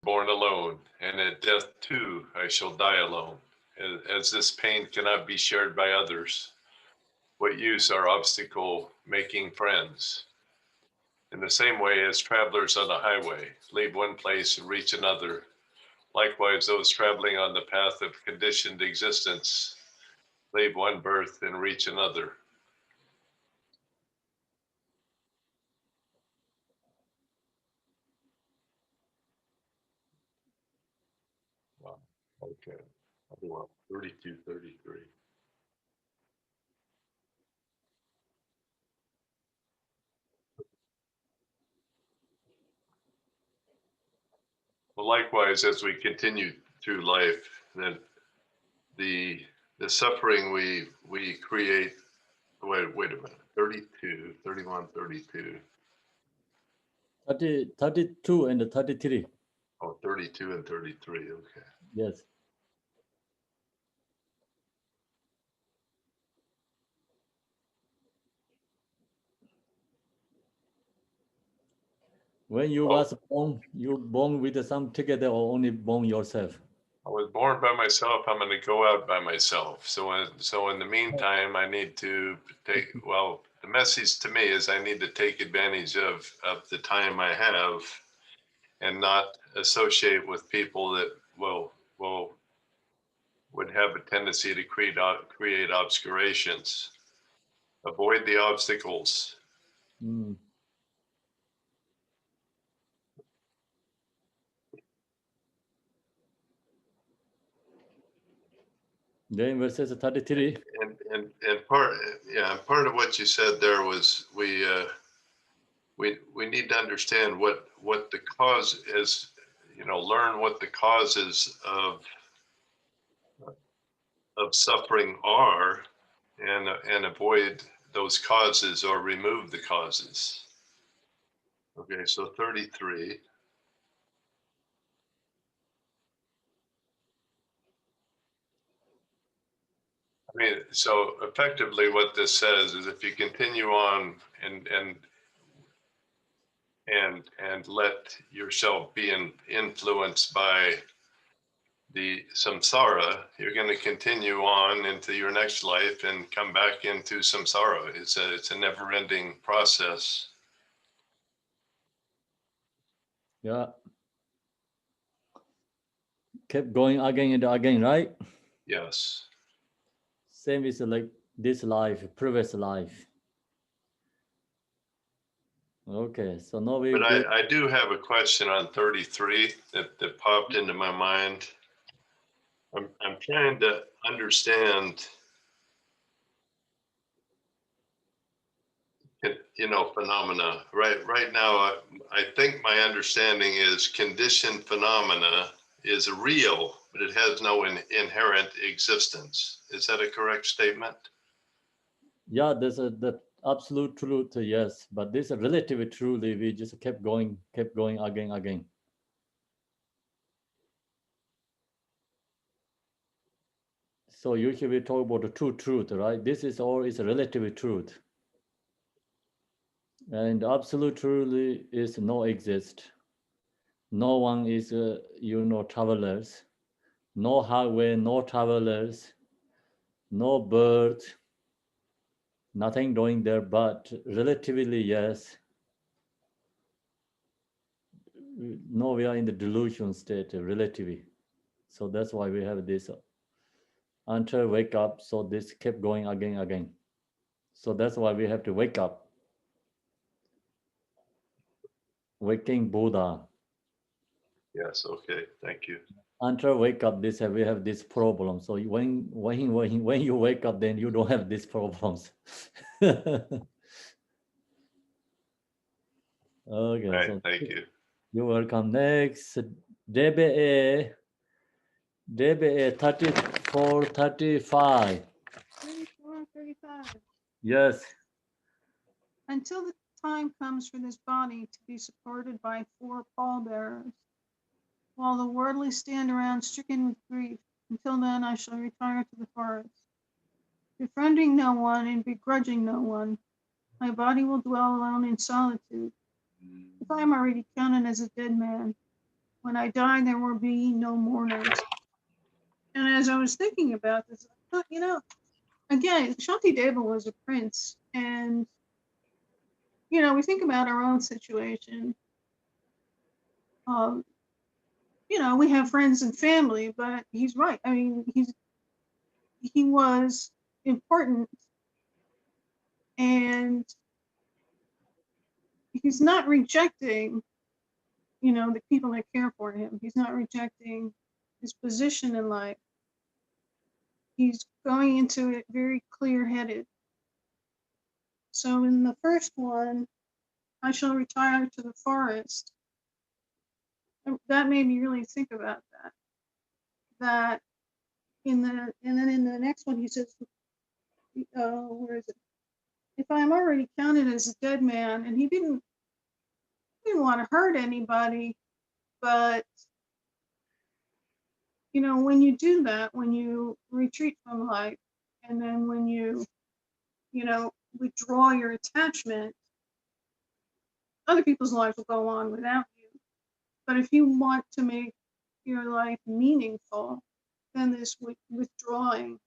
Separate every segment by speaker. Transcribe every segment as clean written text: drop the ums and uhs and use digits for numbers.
Speaker 1: born alone, and at death too I shall die alone. As this pain cannot be shared by others, what use are obstacle making friends? In the same way as travelers on a highway leave one place and reach another, likewise those traveling on the path of conditioned existence leave one birth and reach another. Wow. Okay. Well, 32, 33. Well, likewise, as we continue through life, that the suffering we create. Wait a minute. 32, 31, 32.
Speaker 2: 32 and 33.
Speaker 1: Oh, 32 and 33. Okay.
Speaker 2: Yes. When you was born, you born with some together or only born yourself?
Speaker 1: I was born by myself. I'm going to go out by myself. So in the meantime, I need to take. Well, the message to me is I need to take advantage of the time I have, and not associate with people that would have a tendency to create obscurations. Avoid the obstacles.
Speaker 2: Mm. Then verses 33.
Speaker 1: And part of what you said there was we need to understand what the cause is. Learn what the causes of suffering are, and avoid those causes or remove the causes. Okay, so 33. I mean, so effectively what this says is if you continue on and let yourself be influenced by the samsara, you're going to continue on into your next life and come back into samsara. It's a never-ending process.
Speaker 2: Yeah. Kept going again and again, right?
Speaker 1: Yes.
Speaker 2: Same is like this life, previous life. Okay, so now we.
Speaker 1: But I do have a question on 33 that popped into my mind. I'm trying to understand, phenomena. Right now, I think my understanding is conditioned phenomena is real, but it has no inherent existence. Is that a correct statement?
Speaker 2: Yeah, there's the absolute truth, yes, but this is relatively truly we just kept going again. So usually we talk about the true truth, right? This is all is a relative truth. And absolute truly is no exist. No one is, travelers. No highway, no travelers, no bird, nothing doing there, but relatively, yes. No, we are in the delusion state, relatively. So that's why we have this until wake up. So this kept going again. So that's why we have to wake up. Waking Buddha.
Speaker 1: Yes. Okay. Thank you.
Speaker 2: Until wake up, we have this problem. So when you wake up, then you don't have these problems. Okay.
Speaker 1: Right.
Speaker 2: So
Speaker 1: thank you.
Speaker 2: you're welcome. Next, DBA 34, 35.
Speaker 3: 34, 35.
Speaker 2: Yes.
Speaker 3: Until the time comes for this body to be supported by 4 pallbearers, while the worldly stand around stricken with grief, until then I shall retire to the forest. Befriending no one and begrudging no one, my body will dwell alone in solitude. If I am already counted as a dead man, When I die, there will be no mourners. And as I was thinking about this, I thought, again, Shantideva was a prince. And, we think about our own situation. We have friends and family, but he's right. I mean, he was important, and he's not rejecting, the people that care for him. He's not rejecting his position in life. He's going into it very clear-headed. So in the first one, I shall retire to the forest. That made me really think about that. That and then in the next one, he says, where is it? If I am already counted as a dead man, and he didn't want to hurt anybody, but when you do that, when you retreat from life, and then when you withdraw your attachment, other people's lives will go on without you. But if you want to make your life meaningful, then this withdrawing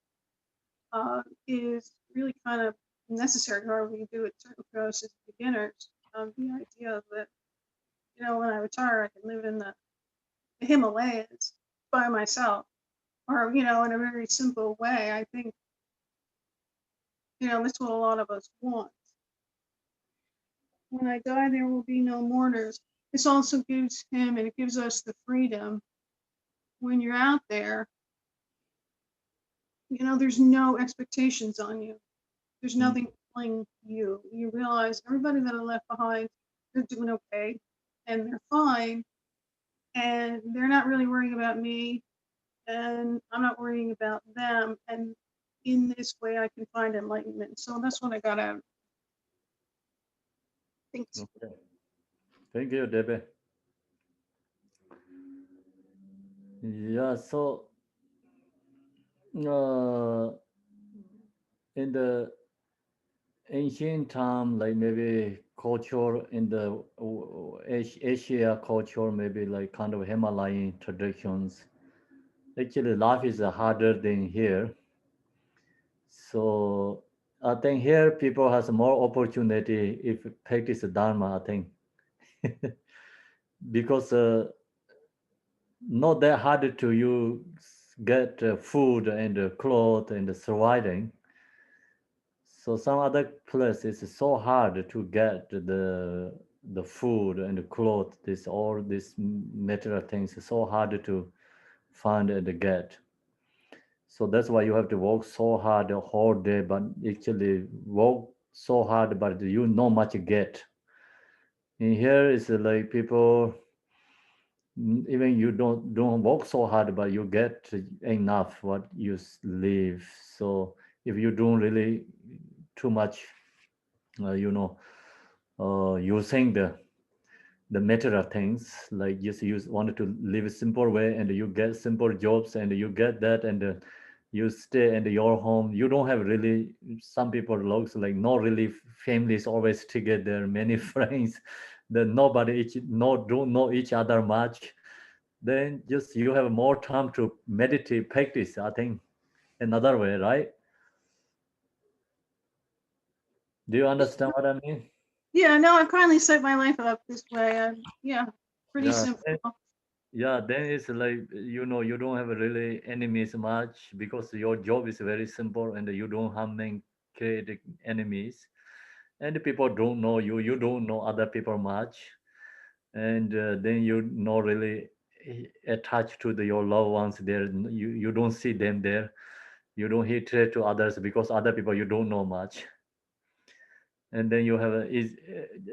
Speaker 3: is really kind of necessary, or we do it certain for us as beginners. The idea that, when I retire, I can live in the Himalayas by myself, or, in a very simple way. I think, that's what a lot of us want. When I die, there will be no mourners. This also gives him, and it gives us the freedom when you're out there, there's no expectations on you. There's nothing pulling you. You realize everybody that I left behind, they're doing okay, and they're fine, and they're not really worrying about me, and I'm not worrying about them. And in this way, I can find enlightenment. So that's what I got out of it. Thanks.
Speaker 2: Okay. Thank you, Debbie. Yeah, so in the ancient time, like maybe culture in the Asia culture, maybe like kind of Himalayan traditions. Actually, life is harder than here. So I think here people has more opportunity if practice Dharma, I think. Because not that hard to you get food and clothes and surviving. So some other places it's so hard to get the food and the clothes, this all these material things is so hard to find and get. So that's why you have to work so hard the whole day, but actually work so hard, but you not much get. In here is like people, even you don't work so hard, but you get enough what you live. So if you don't really too much, using the material things, like just you wanted to live a simple way and you get simple jobs and you get that, and you stay in your home. You don't have really, some people looks like no really families always together, many friends, that nobody don't know each other much. Then just you have more time to meditate practice, I think, another way, right? Do you understand what I mean?
Speaker 3: Yeah, no, I've kindly set my life up this way. Yeah, pretty
Speaker 2: Yeah.
Speaker 3: simple.
Speaker 2: Yeah, then it's like, you don't have really enemies much because your job is very simple and you don't have many creative enemies. And people don't know you, you don't know other people much. And then you not really attached to your loved ones there. You don't see them there. You don't hatred to others because other people you don't know much. And then you have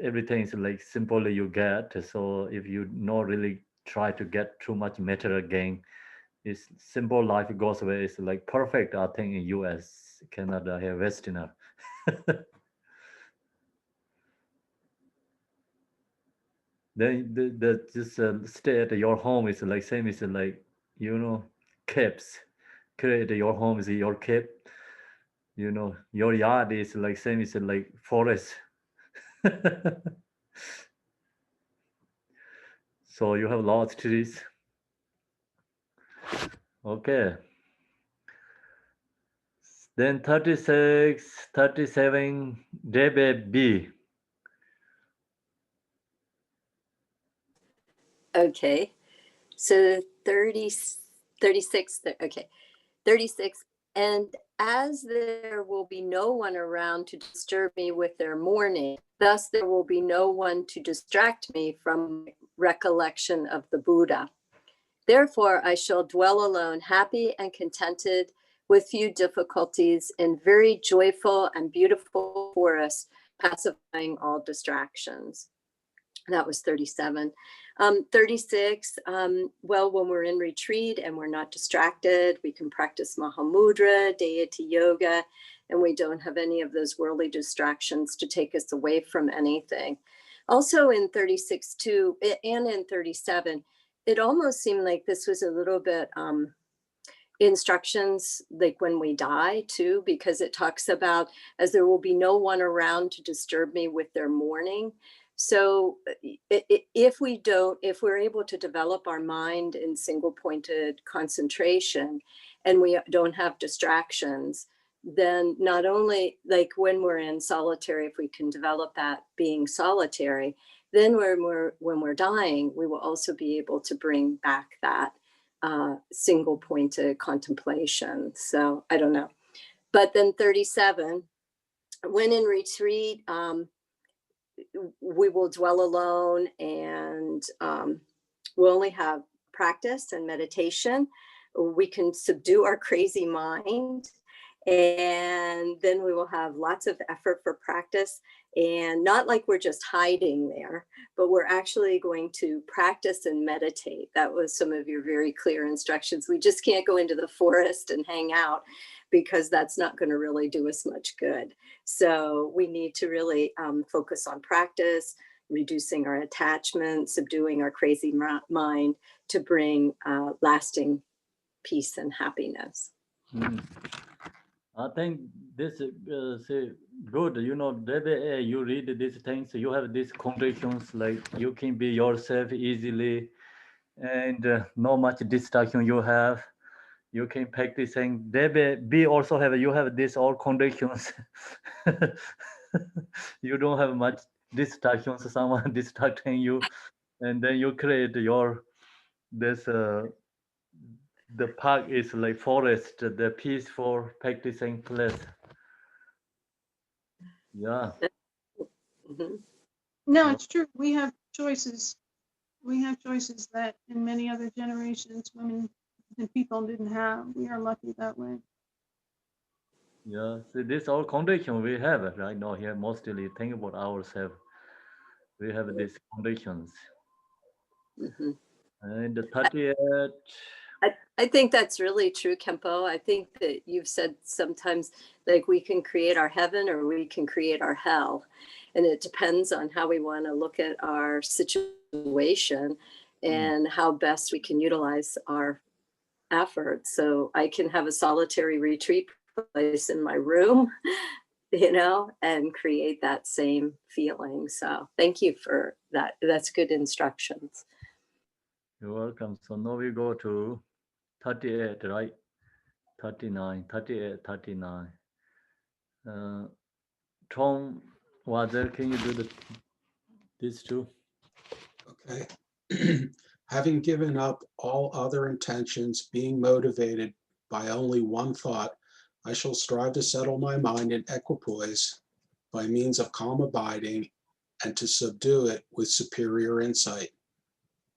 Speaker 2: everything is like simply you get. So if you not really try to get too much material gain, it's simple life goes away. It's like perfect, I think, in US, Canada, here, Westerner. Then just stay at your home is like same is like, caps. Create your home is your cap. Your yard is like same is like forest. So you have lost this. Okay. Then 36, 37, Debe B.
Speaker 4: Okay, so 36, okay, 36. And as there will be no one around to disturb me with their mourning, thus there will be no one to distract me from recollection of the Buddha. Therefore, I shall dwell alone, happy and contented, with few difficulties, in very joyful and beautiful forests, pacifying all distractions. That was 37. 36, well, when we're in retreat and we're not distracted, we can practice Mahamudra, deity yoga, and we don't have any of those worldly distractions to take us away from anything. Also in 36 too, and in 37, it almost seemed like this was a little bit instructions like when we die too, because it talks about as there will be no one around to disturb me with their mourning. So if we're able to develop our mind in single pointed concentration and we don't have distractions, then not only like when we're in solitary, if we can develop that being solitary, then when we're dying, we will also be able to bring back that single pointed contemplation. So I don't know. But then 37, when in retreat, we will dwell alone and we'll only have practice and meditation. We can subdue our crazy mind, and then we will have lots of effort for practice, and not like we're just hiding there, but we're actually going to practice and meditate. That was some of your very clear instructions. We just can't go into the forest and hang out because that's not going to really do us much good. So we need to really focus on practice, reducing our attachment, subduing our crazy mind to bring lasting peace and happiness.
Speaker 2: I think this say good. You know, Debe, you read these things, you have these conditions like you can be yourself easily and no much distraction you have. You can practicing. Debe B also have, you have these all conditions. You don't have much distractions, someone distracting you, and then you create your this the park is like forest, the peaceful practicing place. Yeah.
Speaker 4: Mm-hmm.
Speaker 3: No, it's true. We have choices. We have choices that in many other generations, women and people didn't have. We are lucky that way.
Speaker 2: Yeah, so this all condition we have right now here, mostly think about ourselves. We have these conditions.
Speaker 4: Mm-hmm.
Speaker 2: And the 38,
Speaker 4: I think that's really true, Khenpo. I think that you've said sometimes like we can create our heaven or we can create our hell. And it depends on how we want to look at our situation and how best we can utilize our efforts. So I can have a solitary retreat place in my room, you know, and create that same feeling. So thank you for that. That's good instructions.
Speaker 2: you're welcome. So now we go to 38, right? 39, 38, 39. Tom, Wazer, can you do these two?
Speaker 5: Okay. Having given up all other intentions, being motivated by only one thought, I shall strive to settle my mind in equipoise by means of calm abiding and to subdue it with superior insight.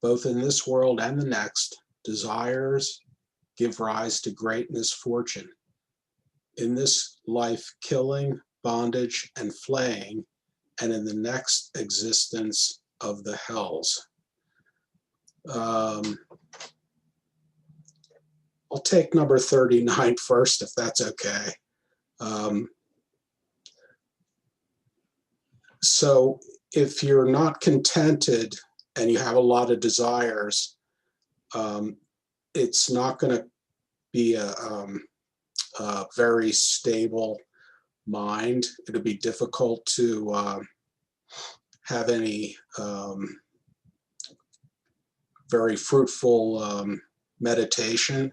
Speaker 5: Both in this world and the next, desires give rise to great misfortune. In this life, killing, bondage, and flaying, and in the next existence of the hells. I'll take number 39 first, if that's okay. So if you're not contented and you have a lot of desires, it's not going to be a very stable mind. It'll be difficult to have any very fruitful meditation.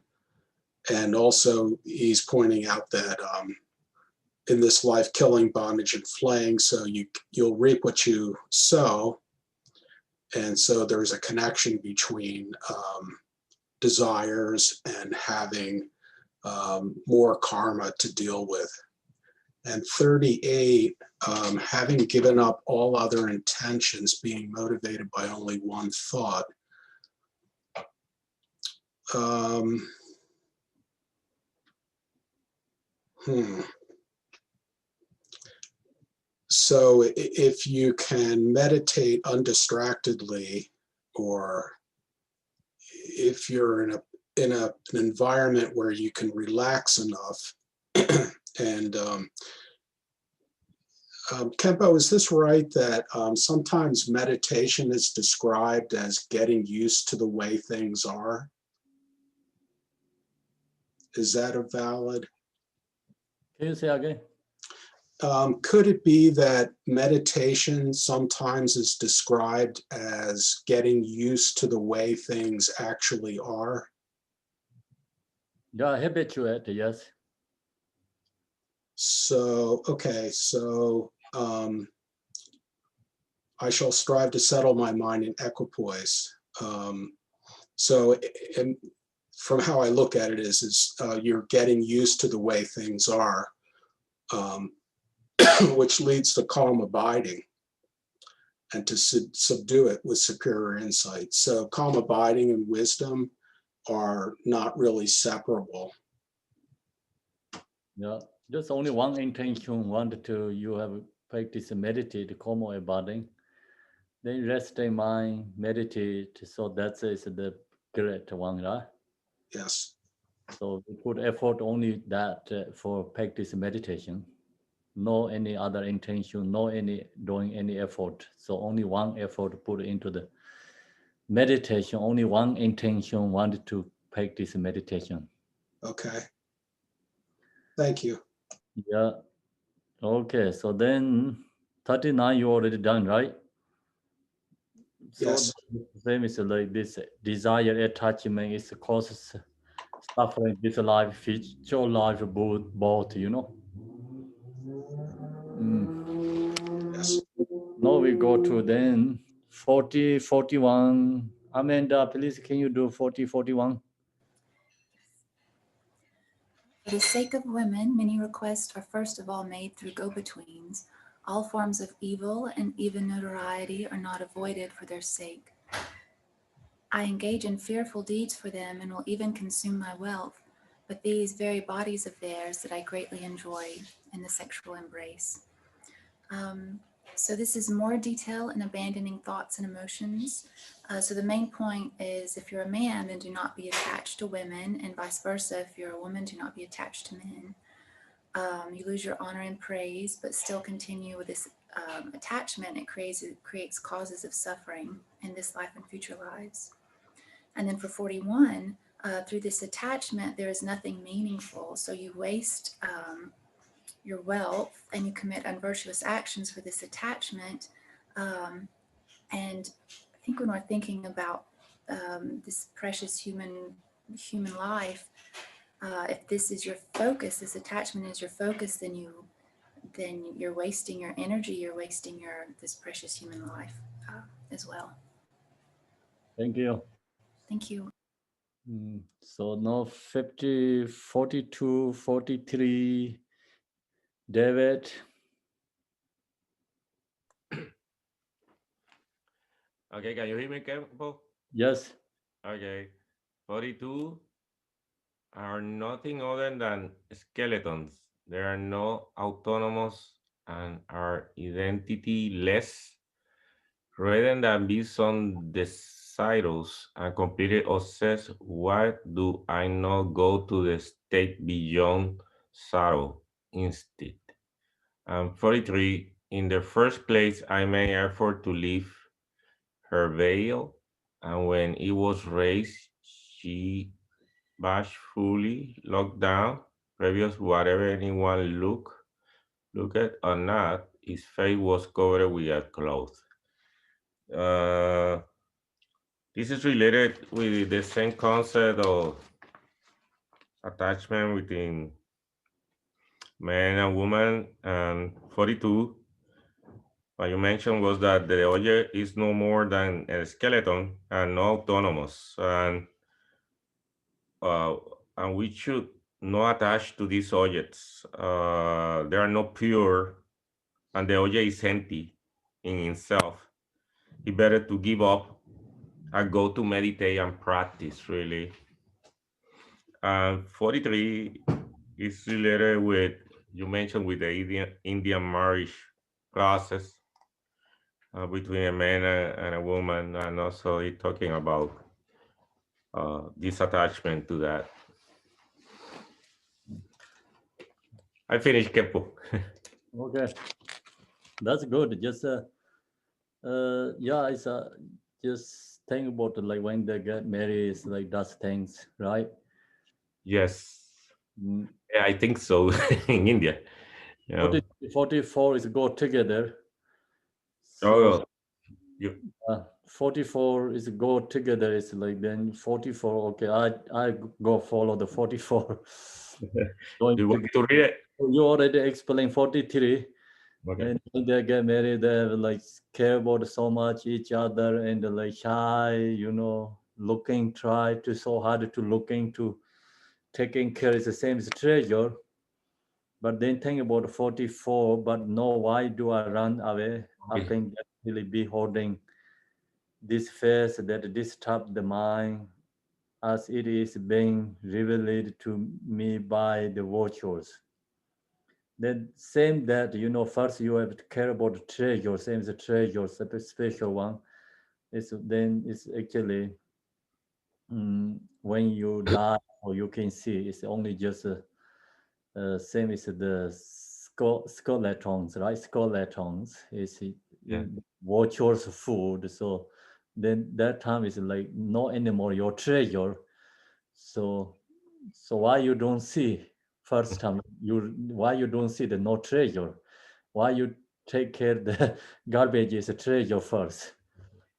Speaker 5: And also he's pointing out that in this life, killing, bondage, and flaying, so you'll reap what you sow. And so there's a connection between desires and having more karma to deal with. And 38, having given up all other intentions, being motivated by only one thought. So if you can meditate undistractedly, or if you're in an environment where you can relax enough, and Khenpo, is this right that sometimes meditation is described as getting used to the way things are? Is that a valid?
Speaker 2: Can you say again?
Speaker 5: Could it be that meditation sometimes is described as getting used to the way things actually are?
Speaker 2: Yeah, habituate, yes.
Speaker 5: So, okay, so I shall strive to settle my mind in equipoise. So and from how I look at it is you're getting used to the way things are, which leads to calm abiding and to subdue it with superior insight. So calm abiding and wisdom are not really separable.
Speaker 2: Yeah, just only one intention, wanted to, you have practice meditate, calm abiding. Then rest the mind, meditate. So that is the great one, right?
Speaker 5: Yes.
Speaker 2: So we put effort only that for practice meditation. No any other intention, no any doing any effort. So only one effort put into the meditation, only one intention wanted to practice meditation.
Speaker 5: Okay. Thank you.
Speaker 2: Yeah. Okay. So then 39 you already done, right? So
Speaker 5: Yes.
Speaker 2: the same is like this desire attachment is causes suffering this life, future life, both, you know.
Speaker 5: Yes.
Speaker 2: Now we go to then 40, 41. Amanda, please, can you do 40, 41?
Speaker 6: For the sake of women, many requests are first of all made through go-betweens. All forms of evil and even notoriety are not avoided for their sake. I engage in fearful deeds for them and will even consume my wealth, but these very bodies of theirs that I greatly enjoy in the sexual embrace. So this is more detail in abandoning thoughts and emotions. So the main point is, if you're a man, then do not be attached to women, and vice versa. If you're a woman, do not be attached to men. You lose your honor and praise, but still continue with this attachment. It creates causes of suffering in this life and future lives. And then for 41, through this attachment, there is nothing meaningful. So you waste your wealth and you commit unvirtuous actions for this attachment. And I think when we're thinking about this precious human life, if this is your focus, this attachment is your focus, then you're wasting your energy, you're wasting this precious human life as well.
Speaker 2: Thank you.
Speaker 6: Thank you.
Speaker 2: So now 50, 42, 43. David.
Speaker 7: Okay, can you hear me, Khenpo?
Speaker 2: Yes.
Speaker 7: Okay. 42 are nothing other than skeletons. They are not autonomous and are identity-less, rather than be some desirous and completely obsessed. Why do I not go to the state beyond sorrow instead? And 43, in the first place, I made effort to lift her veil, and when it was raised, she bashfully looked down, previous whatever anyone looked at or not, his face was covered with a cloth. this is related with the same concept of attachment between man and woman. And 42, what you mentioned was that the oye is no more than a skeleton and no autonomous. Uh, and we should not attach to these objects. They are not pure, and the oye is empty in itself. It's better to give up and go to meditate and practice, really. And 43 is related with, you mentioned, with the Indian marriage process between a man and a woman, and also it talking about this attachment to that. I finished, Khenpo.
Speaker 2: Okay, that's good. Just yeah, it's just think about it, like when they get married, it's like does things, right?
Speaker 7: Yes,
Speaker 2: Mm.
Speaker 7: yeah, I think so. In India, you know.
Speaker 2: 44 is go together.
Speaker 7: Oh,
Speaker 2: So
Speaker 7: you
Speaker 2: 44 is go together. It's like then 44. Okay, I go follow the 44. Going
Speaker 7: you want
Speaker 2: together.
Speaker 7: to read it?
Speaker 2: You already explained 43.
Speaker 7: Okay.
Speaker 2: And when they get married, they have like care about so much each other and like shy, you know, looking, try to so hard to looking to taking care is the same as treasure. But then think about 44, but no, why do I run away? I
Speaker 7: Okay.
Speaker 2: think that really be holding this face that disturb the mind as it is being revealed to me by the virtues. Then same that, you know, first you have to care about the treasure, same as the treasure, a special one. Then it's actually when you die, or you can see it's only just same as the skeletons, right? Skeletons is
Speaker 7: Yeah.
Speaker 2: vultures food. So then that time is like no anymore your treasure. So why you don't see first time why you don't see the no treasure? Why you take care the garbage is a treasure first?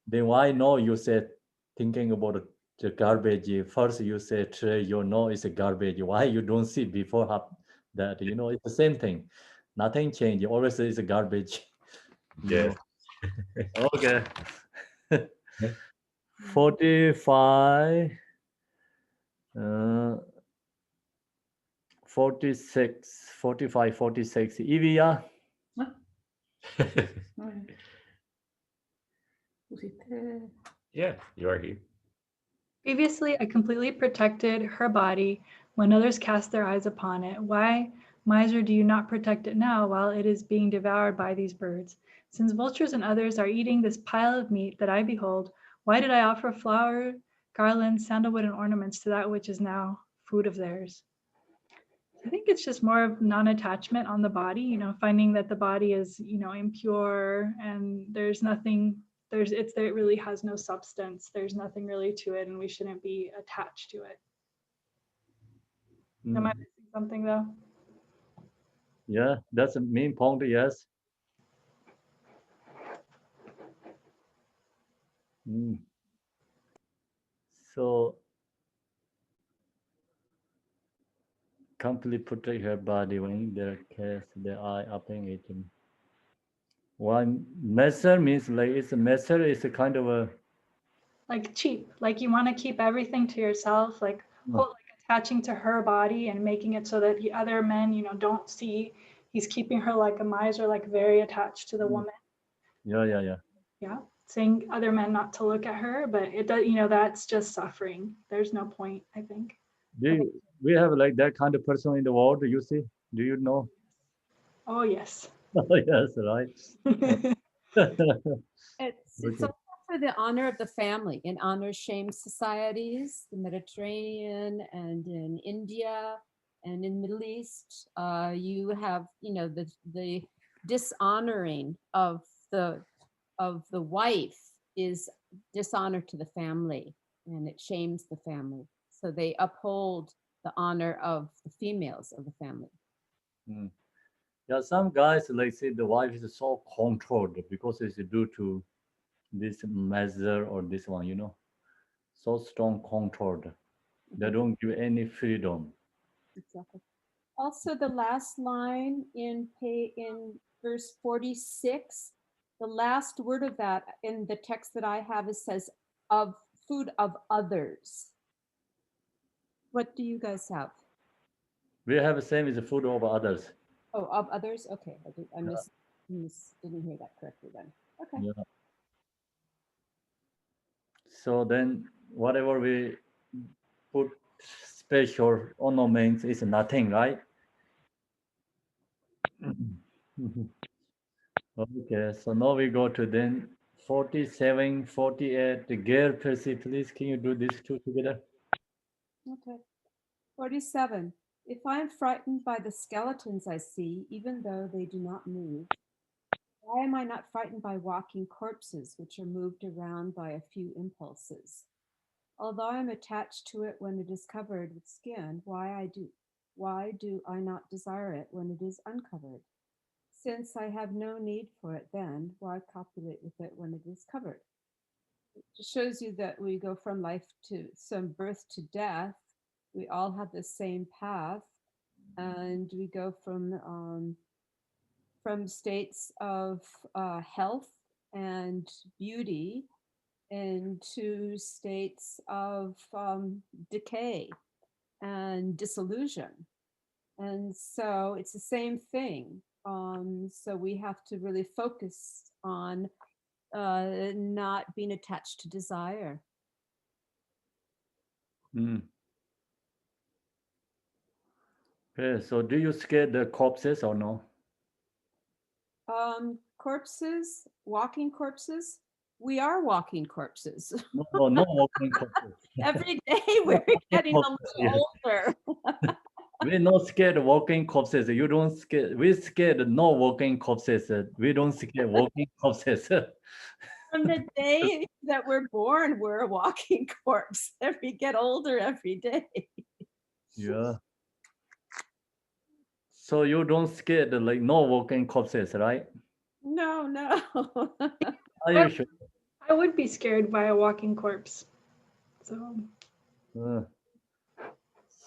Speaker 2: Then why no you said thinking about the garbage first you say treasure, no it's a garbage. Why you don't see before that? You know, it's the same thing. Nothing changed. Always is a garbage. You
Speaker 7: Yes.
Speaker 2: know. Okay. 45. 46, 45, 46. Evia.
Speaker 7: Yeah, you are here.
Speaker 8: Previously, I completely protected her body when others cast their eyes upon it. Why, miser, do you not protect it now while it is being devoured by these birds? Since vultures and others are eating this pile of meat that I behold, why did I offer flower, garlands, sandalwood, and ornaments to that which is now food of theirs? I think it's just more of non-attachment on the body, you know, finding that the body is, you know, impure and there's nothing, it really has no substance. There's nothing really to it and we shouldn't be attached to it. Am I missing something though?
Speaker 2: Yeah, that's a main point, yes. So completely protect her body when they cast their eye upon it. One measure means like it's a measure is a kind of a
Speaker 8: Like cheap, like you want to keep everything to yourself, like attaching to her body and making it so that the other men, you know, don't see. He's keeping her like a miser, like very attached to the woman.
Speaker 2: Yeah.
Speaker 8: Saying other men not to look at her, but it does, you know, that's just suffering. There's no point, I think.
Speaker 2: We have like that kind of person in the world, you see? Do you know?
Speaker 8: Oh yes.
Speaker 2: Oh yes, right.
Speaker 9: It's
Speaker 2: Okay.
Speaker 9: also for the honor of the family in honor shame societies, the Mediterranean and in India and in Middle East. You have, you know, the dishonoring of the wife is dishonor to the family, and it shames the family. So they uphold the honor of the females of the family.
Speaker 2: Yeah, some guys like say the wife is so controlled because it's due to this measure or this one, you know. so strong controlled. They don't give any freedom.
Speaker 9: Exactly. Also, the last line in verse 46, the last word of that in the text that I have, it says of food of others. What do you guys have?
Speaker 2: We have the same as the food of others.
Speaker 9: Oh, of others? Okay, I didn't hear that correctly then. Okay.
Speaker 2: Yeah. So then whatever we put special ornaments is nothing, right? Okay, so now we go to then 47, 48. Gail, Percy, please, can you do these two together?
Speaker 9: Okay. 47. If I am frightened by the skeletons I see, even though they do not move, why am I not frightened by walking corpses, which are moved around by a few impulses? Although I am attached to it when it is covered with skin, why do I not desire it when it is uncovered? Since I have no need for it then, why copulate with it when it is covered? It just shows you that we go from life to some birth to death. We all have the same path, and we go from states of health and beauty into states of decay and disillusion. And so it's the same thing. So we have to really focus on not being attached to desire.
Speaker 2: Okay, so do you scare the corpses or no?
Speaker 9: Corpses, walking corpses. We are walking corpses.
Speaker 2: No walking corpses.
Speaker 9: Every day we're getting a little older.
Speaker 2: We're not scared of walking corpses. You don't scare. We're scared of no walking corpses. We don't scare walking corpses.
Speaker 9: From the day that we're born, we're a walking corpse. We get older every day.
Speaker 2: Yeah. So you don't scared like no walking corpses, right?
Speaker 9: No.
Speaker 2: Are you sure?
Speaker 8: I would be scared by a walking corpse.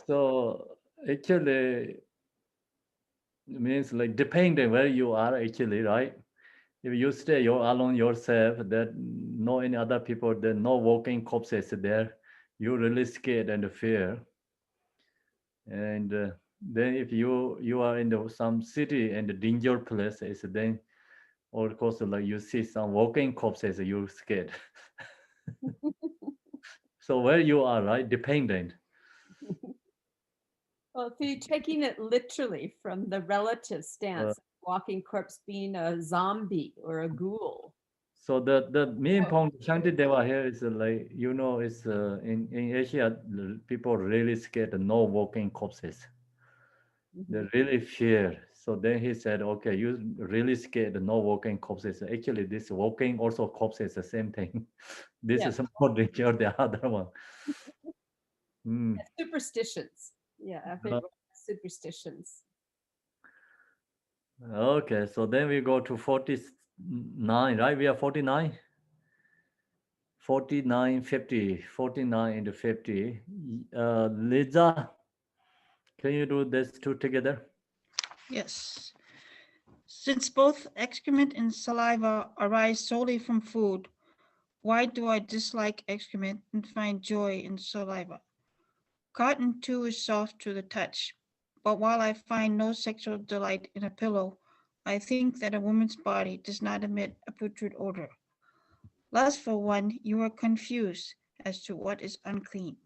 Speaker 2: So actually, it means like depending where you are actually, right? If you stay alone yourself, that no any other people, there no walking corpses there, you really scared and fear. And then if you are in some city and the danger places, then of course like you see some walking corpses, you're scared. So where you are, right, dependent.
Speaker 9: Well, if you're taking it literally from the relative stance, walking corpse being a zombie or a ghoul.
Speaker 2: So the main point Shantideva here is like, you know, it's in Asia, people really scared of no walking corpses. They really fear. So then he said, okay, you really scared of no walking corpses. Actually, this walking also corpses is the same thing. This is more danger than the other one.
Speaker 9: Superstitions. Yeah, everyone has superstitions.
Speaker 2: Okay, so then we go to 49, right? We are 49. 49, 50, 49 and 50. Liza, can you do this two together?
Speaker 3: Yes. Since both excrement and saliva arise solely from food, why do I dislike excrement and find joy in saliva? Cotton too is soft to the touch, but while I find no sexual delight in a pillow, I think that a woman's body does not emit a putrid odor. Lustful one, you are confused as to what is unclean.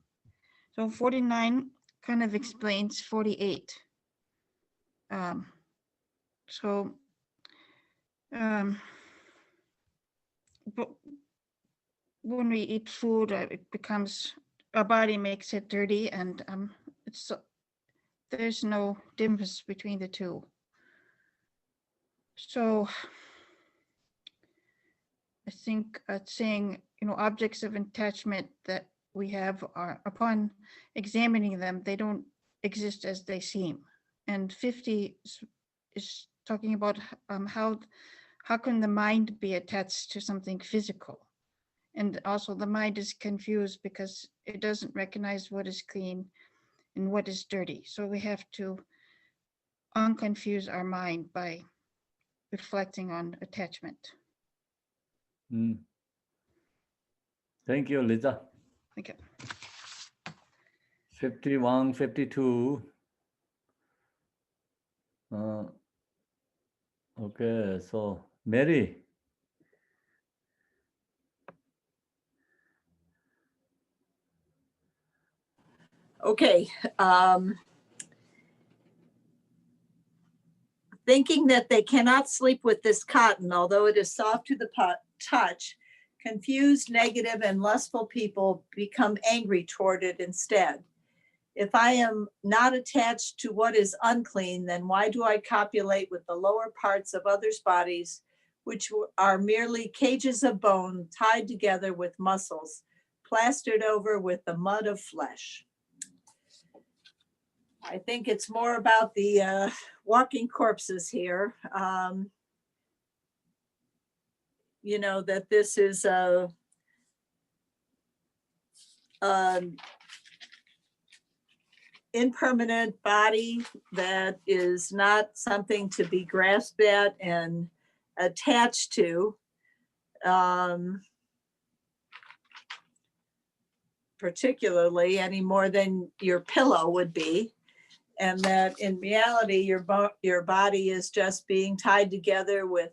Speaker 3: So 49 kind of explains 48. But when we eat food, it becomes, our body makes it dirty, and there's no difference between the two. So I think saying, objects of attachment that we have are, upon examining them, they don't exist as they seem. And 50 is talking about how can the mind be attached to something physical?
Speaker 10: And also the mind is confused because it doesn't recognize what is clean and what is dirty. So we have to unconfuse our mind by reflecting on attachment.
Speaker 2: Thank you, Lisa.
Speaker 10: Okay.
Speaker 2: 51, 52. Okay, so Mary.
Speaker 11: Okay. Thinking that they cannot sleep with this cotton, although it is soft to the touch, confused, negative, and lustful people become angry toward it instead. If I am not attached to what is unclean, then why do I copulate with the lower parts of others' bodies, which are merely cages of bone tied together with muscles, plastered over with the mud of flesh? I think it's more about the walking corpses here. You know, that this is a impermanent body that is not something to be grasped at and attached to, particularly any more than your pillow would be. And that in reality, your body is just being tied together with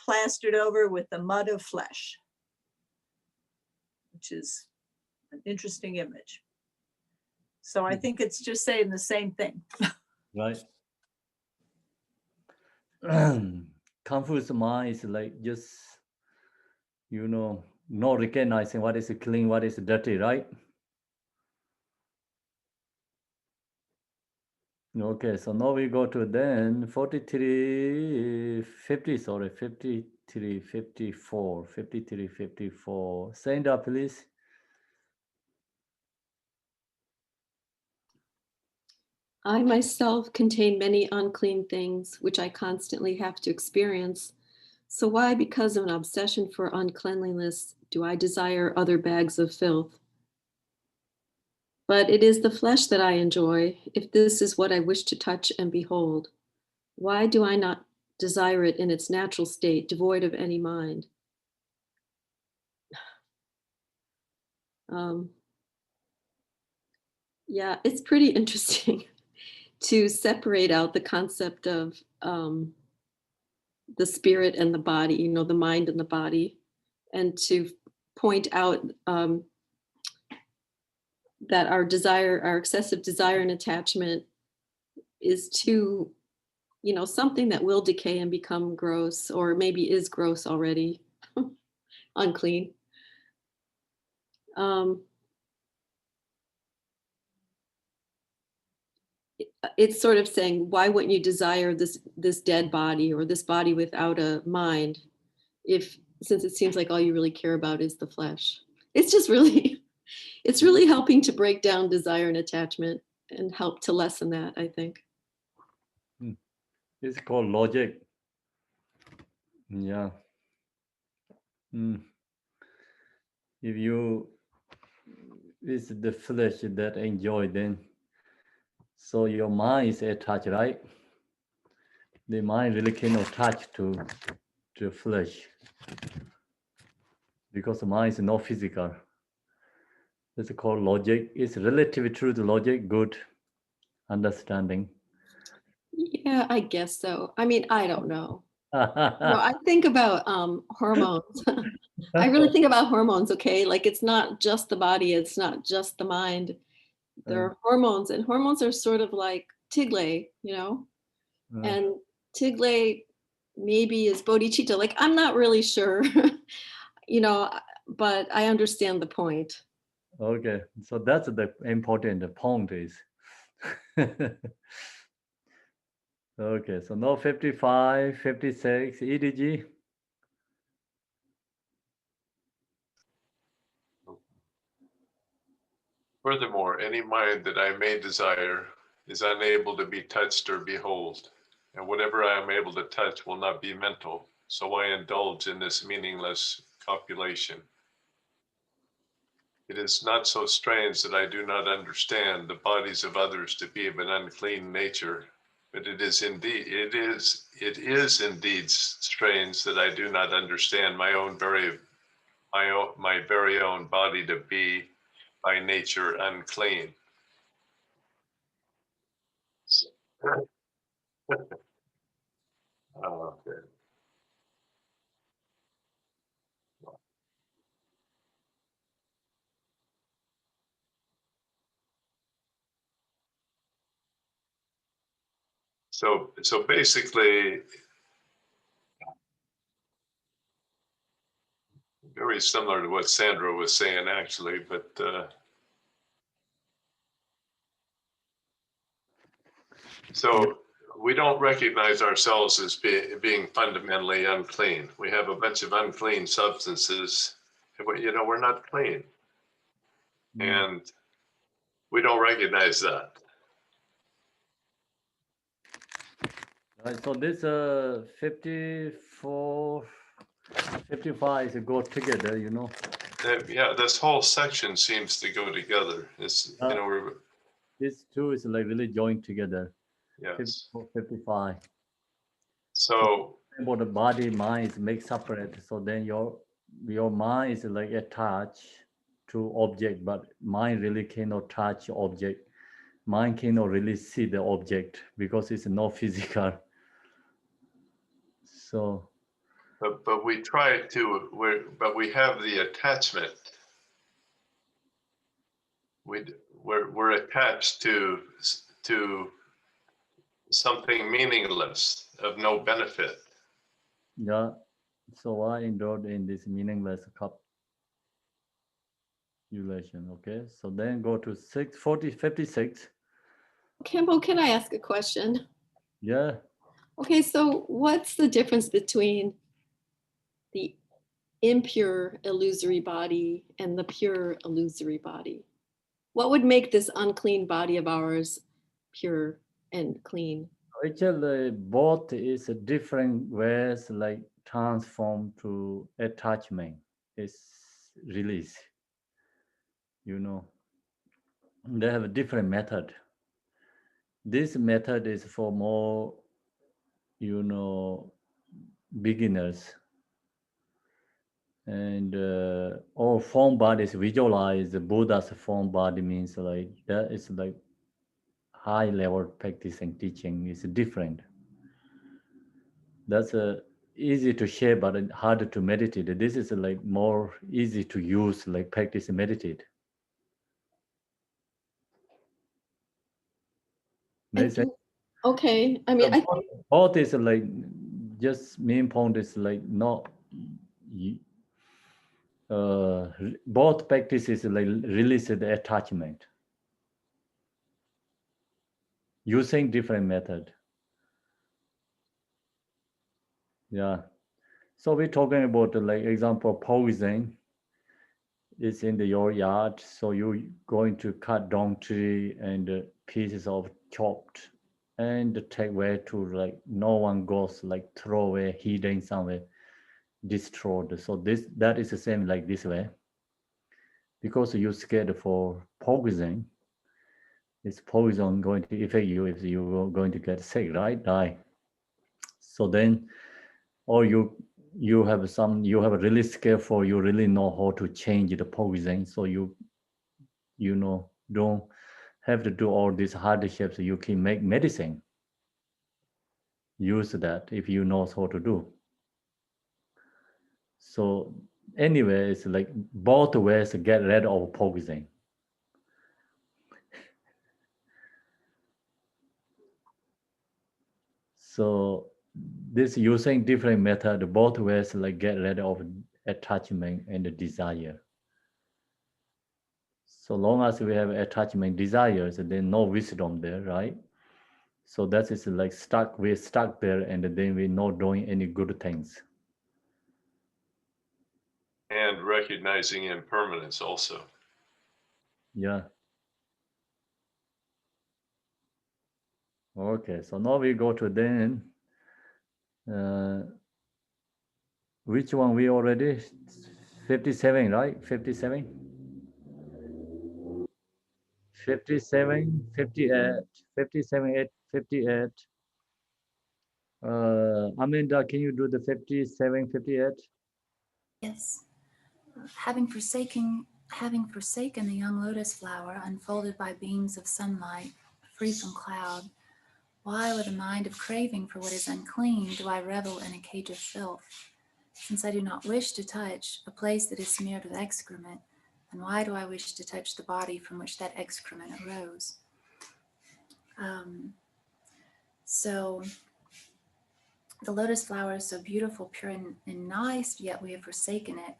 Speaker 11: plastered over with the mud of flesh, which is an interesting image. So I think it's just saying the same thing.
Speaker 2: Right. Confused mind is like just, you know, not recognizing what is clean, what is dirty, right? Okay, so now we go to then 53, 50, sorry, 53, 54, 53, 54. Stand up, please.
Speaker 12: I myself contain many unclean things, which I constantly have to experience. So why, because of an obsession for uncleanliness, do I desire other bags of filth? But it is the flesh that I enjoy, if this is what I wish to touch and behold. Why do I not desire it in its natural state, devoid of any mind? Yeah, it's pretty interesting to separate out the concept of the spirit and the body, you know, the mind and the body, and to point out that our desire, our excessive desire and attachment is to, you know, something that will decay and become gross, or maybe is gross already, unclean. It's sort of saying, why wouldn't you desire this dead body or this body without a mind, since it seems like all you really care about is the flesh? It's just really, it's really helping to break down desire and attachment and help to lessen that, I think.
Speaker 2: It's called logic. Yeah. If it's the flesh that enjoy, then so your mind is attached, right? The mind really cannot touch to the flesh because the mind is not physical. It's called logic. It's relative truth, logic, good understanding.
Speaker 12: Yeah, I guess so. I mean, I don't know. No, I think about hormones. I really think about hormones, okay? Like, it's not just the body, it's not just the mind. There are hormones, and hormones are sort of like Tigray, you know? And Tigray maybe is bodhicitta. Like, I'm not really sure, you know, but I understand the point.
Speaker 2: Okay, so that's the important point is. Okay, so now 55, 56, EDG.
Speaker 1: Furthermore, any mind that I may desire is unable to be touched or behold, and whatever I am able to touch will not be mental, so I indulge in this meaningless copulation. It is not so strange that I do not understand the bodies of others to be of an unclean nature, but it is indeed strange that I do not understand my very own body to be by nature unclean. Okay. So basically, very similar to what Sandra was saying, actually, but so we don't recognize ourselves as being fundamentally unclean. We have a bunch of unclean substances. We're not clean, and we don't recognize that.
Speaker 2: Right, so this 54, 55 is go together,
Speaker 1: Yeah, this whole section seems to go together. It's
Speaker 2: These two is like really joined together.
Speaker 1: Yes.
Speaker 2: 54, 55.
Speaker 1: So
Speaker 2: about the body, mind is make separate. So then your mind is like attached to object, but mind really cannot touch object. Mind cannot really see the object because it's not physical. So.
Speaker 1: But we try to. But we have the attachment. We're attached to something meaningless, of no benefit.
Speaker 2: Yeah, so I enrolled in this meaningless copulation. Okay, so then go to 56.
Speaker 12: Khenpo, can I ask a question?
Speaker 2: Yeah.
Speaker 12: Okay, so what's the difference between the impure illusory body and the pure illusory body? What would make this unclean body of ours pure and clean?
Speaker 2: Actually, both is a different ways like transform to attachment. It's release. They have a different method. This method is for more, beginners. And all form bodies visualize the Buddha's form body means like that is like high level practice and teaching is different. That's easy to share but harder to meditate. This is like more easy to use like practice and meditate.
Speaker 12: Okay, I mean, I think
Speaker 2: both is like just main point is like not both practices like release the attachment using different method. Yeah. So we're talking about like example poison is in your yard. So you're going to cut down tree and pieces of chopped and take where to like no one goes like throw away hidden somewhere destroyed. So that is the same like this way because you're scared for poison. It's poison going to affect you if you're going to get sick, right? Die. So then, or you have a really skillful, you really know how to change the poison. So you don't have to do all these hardships. You can make medicine. Use that if you know how to do. So anyway, it's like both ways to get rid of poison. So this using different method, both ways like get rid of attachment and the desire. So long as we have attachment desires, then no wisdom there, right? So that is like we're stuck there and then we're not doing any good things.
Speaker 1: And recognizing impermanence also.
Speaker 2: Yeah. Okay, so now we go to then, which one we already, 57, right? 57? 57, 58, 57, 8, 58. Amanda, can you do the 57, 58?
Speaker 6: Yes. Having forsaken the young lotus flower unfolded by beams of sunlight, free from cloud, why with a mind of craving for what is unclean do I revel in a cage of filth? Since I do not wish to touch a place that is smeared with excrement, then why do I wish to touch the body from which that excrement arose? So the lotus flower is so beautiful, pure, and nice, yet we have forsaken it.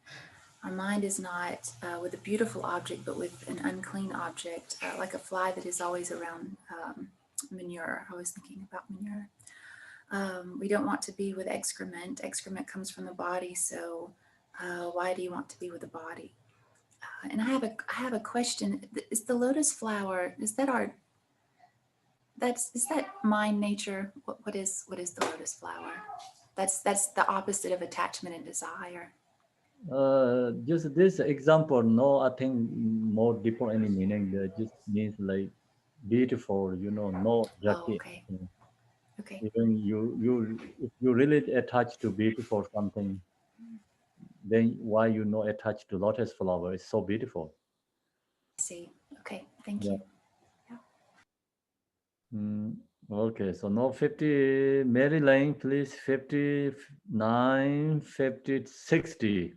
Speaker 6: Our mind is not with a beautiful object, but with an unclean object, like a fly that is always around manure. I was thinking about manure. We don't want to be with excrement. Excrement comes from the body, so why do you want to be with the body? And I have a question. Is the lotus flower, is that mind nature? What is the lotus flower? That's the opposite of attachment and desire.
Speaker 2: Just this example, no, I think more deeper any meaning. That just means like beautiful, no jacket.
Speaker 6: Oh, okay. Okay.
Speaker 2: Even if you really attach to beautiful something, then why you not attached to lotus flower? It's so beautiful.
Speaker 6: I see. Okay, thank you.
Speaker 2: Okay, so no 50, Mary Lane, please, 59, 50, 60.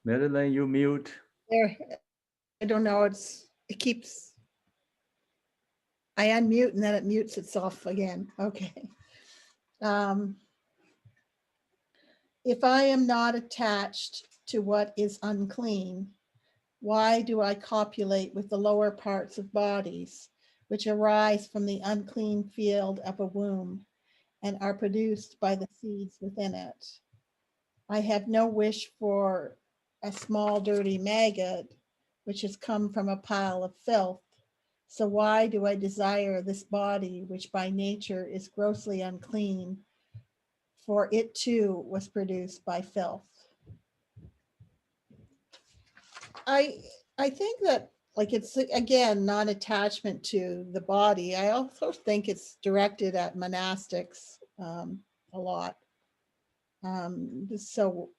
Speaker 2: Mary Lane, you mute.
Speaker 11: There, I don't know, it keeps, I unmute and then it mutes itself again. Okay. If I am not attached to what is unclean, why do I copulate with the lower parts of bodies, which arise from the unclean field of a womb and are produced by the seeds within it? I have no wish for a small dirty maggot, which has come from a pile of filth. So why do I desire this body, which by nature is grossly unclean, for it too was produced by filth? I think that, like, it's again non-attachment to the body. I also think it's directed at monastics a lot. So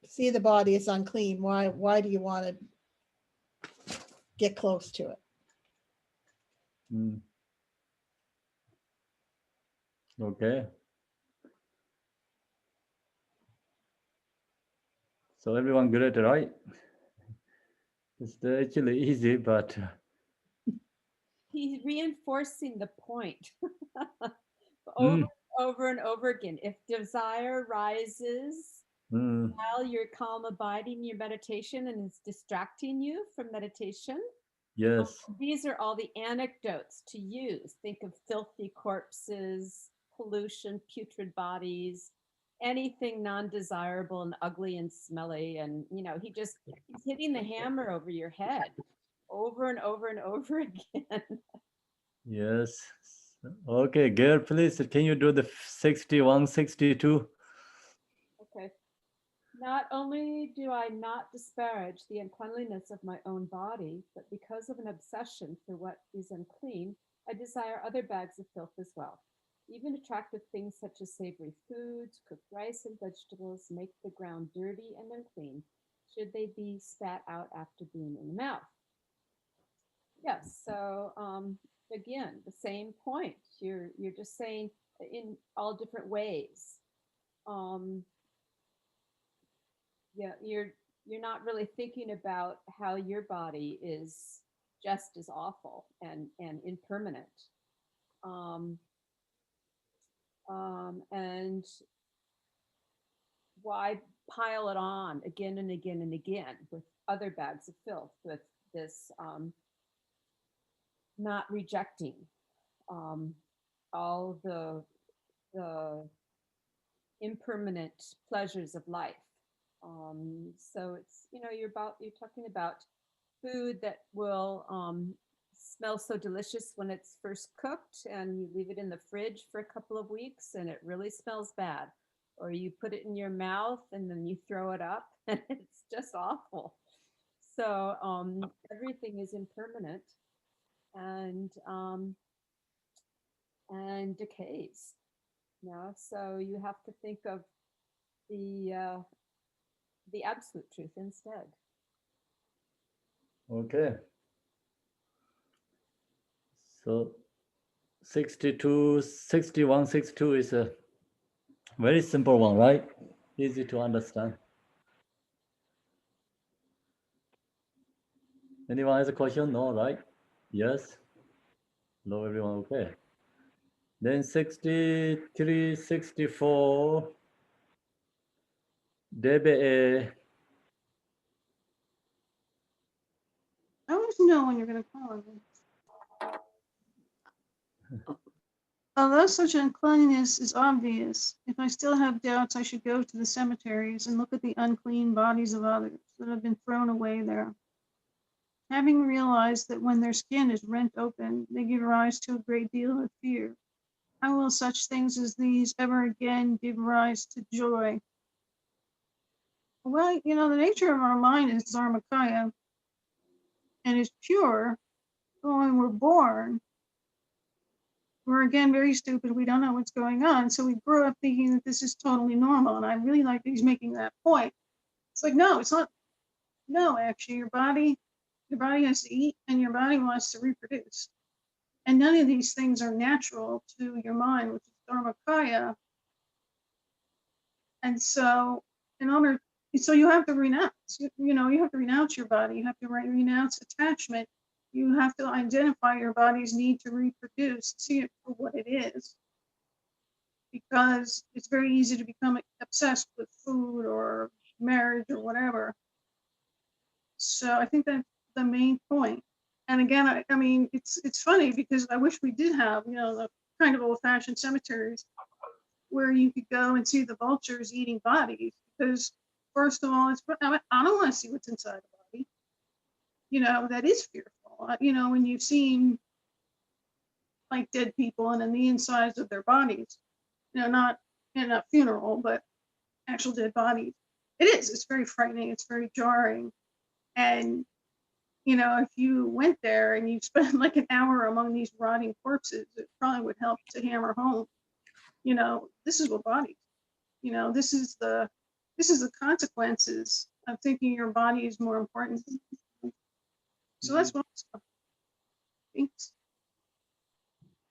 Speaker 11: see the body is unclean. Why do you want to get close to it?
Speaker 2: Okay. So everyone good, right? It's actually easy, but
Speaker 9: He's reinforcing the point over and over again. If desire rises while you're calm abiding in your meditation and it's distracting you from meditation,
Speaker 2: yes,
Speaker 9: these are all the anecdotes to use. Think of filthy corpses, pollution, putrid bodies, anything non-desirable and ugly and smelly. And, he's hitting the hammer over your head over and over and over again.
Speaker 2: yes. Okay, Gail, please, can you do the 61, 62?
Speaker 9: Okay. Not only do I not disparage the uncleanliness of my own body, but because of an obsession for what is unclean, I desire other bags of filth as well. Even attractive things such as savory foods, cooked rice and vegetables make the ground dirty and unclean, should they be spat out after being in the mouth. Yes, so again, the same point. You're just saying in all different ways. Yeah, you're not really thinking about how your body is just as awful and impermanent. And why pile it on again and again and again with other bags of filth, with this not rejecting all the impermanent pleasures of life. So it's, you're talking about food that will smells so delicious when it's first cooked and you leave it in the fridge for a couple of weeks and it really smells bad. Or you put it in your mouth and then you throw it up and it's just awful. So everything is impermanent and decays. So you have to think of the absolute truth instead.
Speaker 2: Okay. So 62, 61, 62 is a very simple one, right? Easy to understand. Anyone has a question? No, right? Yes? Hello, everyone, okay. Then 63, 64, DBA.
Speaker 3: I always know when you're going to call it. Although such uncleanliness is obvious, if I still have doubts, I should go to the cemeteries and look at the unclean bodies of others that have been thrown away there. Having realized that when their skin is rent open, they give rise to a great deal of fear, how will such things as these ever again give rise to joy? Well, the nature of our mind is dharmakaya and is pure. But when we're born, we're again very stupid. We don't know what's going on. So we grow up thinking that this is totally normal. And I really like that he's making that point. It's like, no, it's not. No, actually, your body has to eat and your body wants to reproduce. And none of these things are natural to your mind, which is dharmakaya. And so so you have to renounce, you have to renounce your body. You have to renounce attachment. You have to identify your body's need to reproduce, see it for what it is. Because it's very easy to become obsessed with food or marriage or whatever. So I think that's the main point. And again, I mean, it's funny because I wish we did have, the kind of old-fashioned cemeteries where you could go and see the vultures eating bodies. Because first of all, I don't want to see what's inside the body. That is fearful. When you've seen like dead people and in the insides of their bodies, not in a funeral, but actual dead bodies. It's very frightening. It's very jarring. And, if you went there and you spent like an hour among these rotting corpses, it probably would help to hammer home, this is what bodies, this is the consequences of thinking your body is more important. So that's what thanks.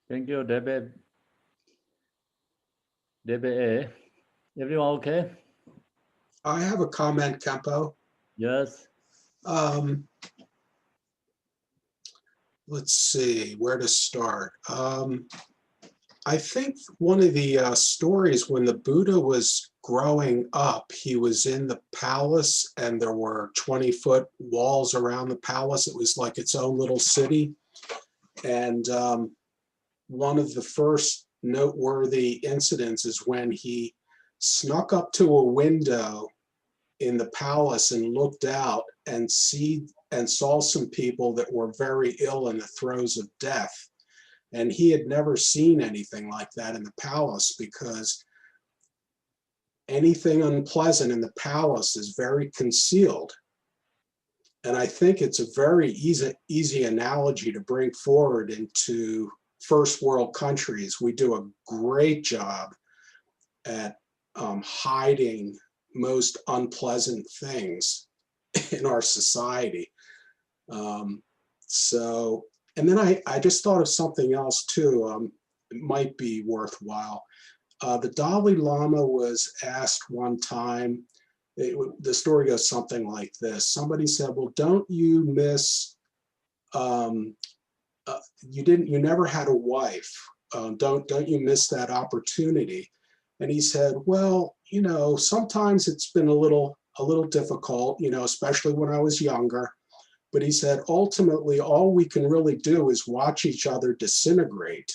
Speaker 2: Thank you, DBA. Everyone okay?
Speaker 5: I have a comment, Khenpo.
Speaker 2: Yes.
Speaker 5: Let's see where to start. I think one of the stories when the Buddha was growing up, he was in the palace and there were 20-foot walls around the palace. It was like its own little city. And one of the first noteworthy incidents is when he snuck up to a window in the palace and looked out and saw some people that were very ill in the throes of death. And he had never seen anything like that in the palace because anything unpleasant in the palace is very concealed. And I think it's a very easy analogy to bring forward into first world countries. We do a great job at hiding most unpleasant things in our society. And then I just thought of something else too. It might be worthwhile. The Dalai Lama was asked one time, the story goes something like this. Somebody said, well, don't you miss, you never had a wife. Don't you miss that opportunity? And he said, well, sometimes it's been a little difficult, especially when I was younger. But he said, ultimately, all we can really do is watch each other disintegrate,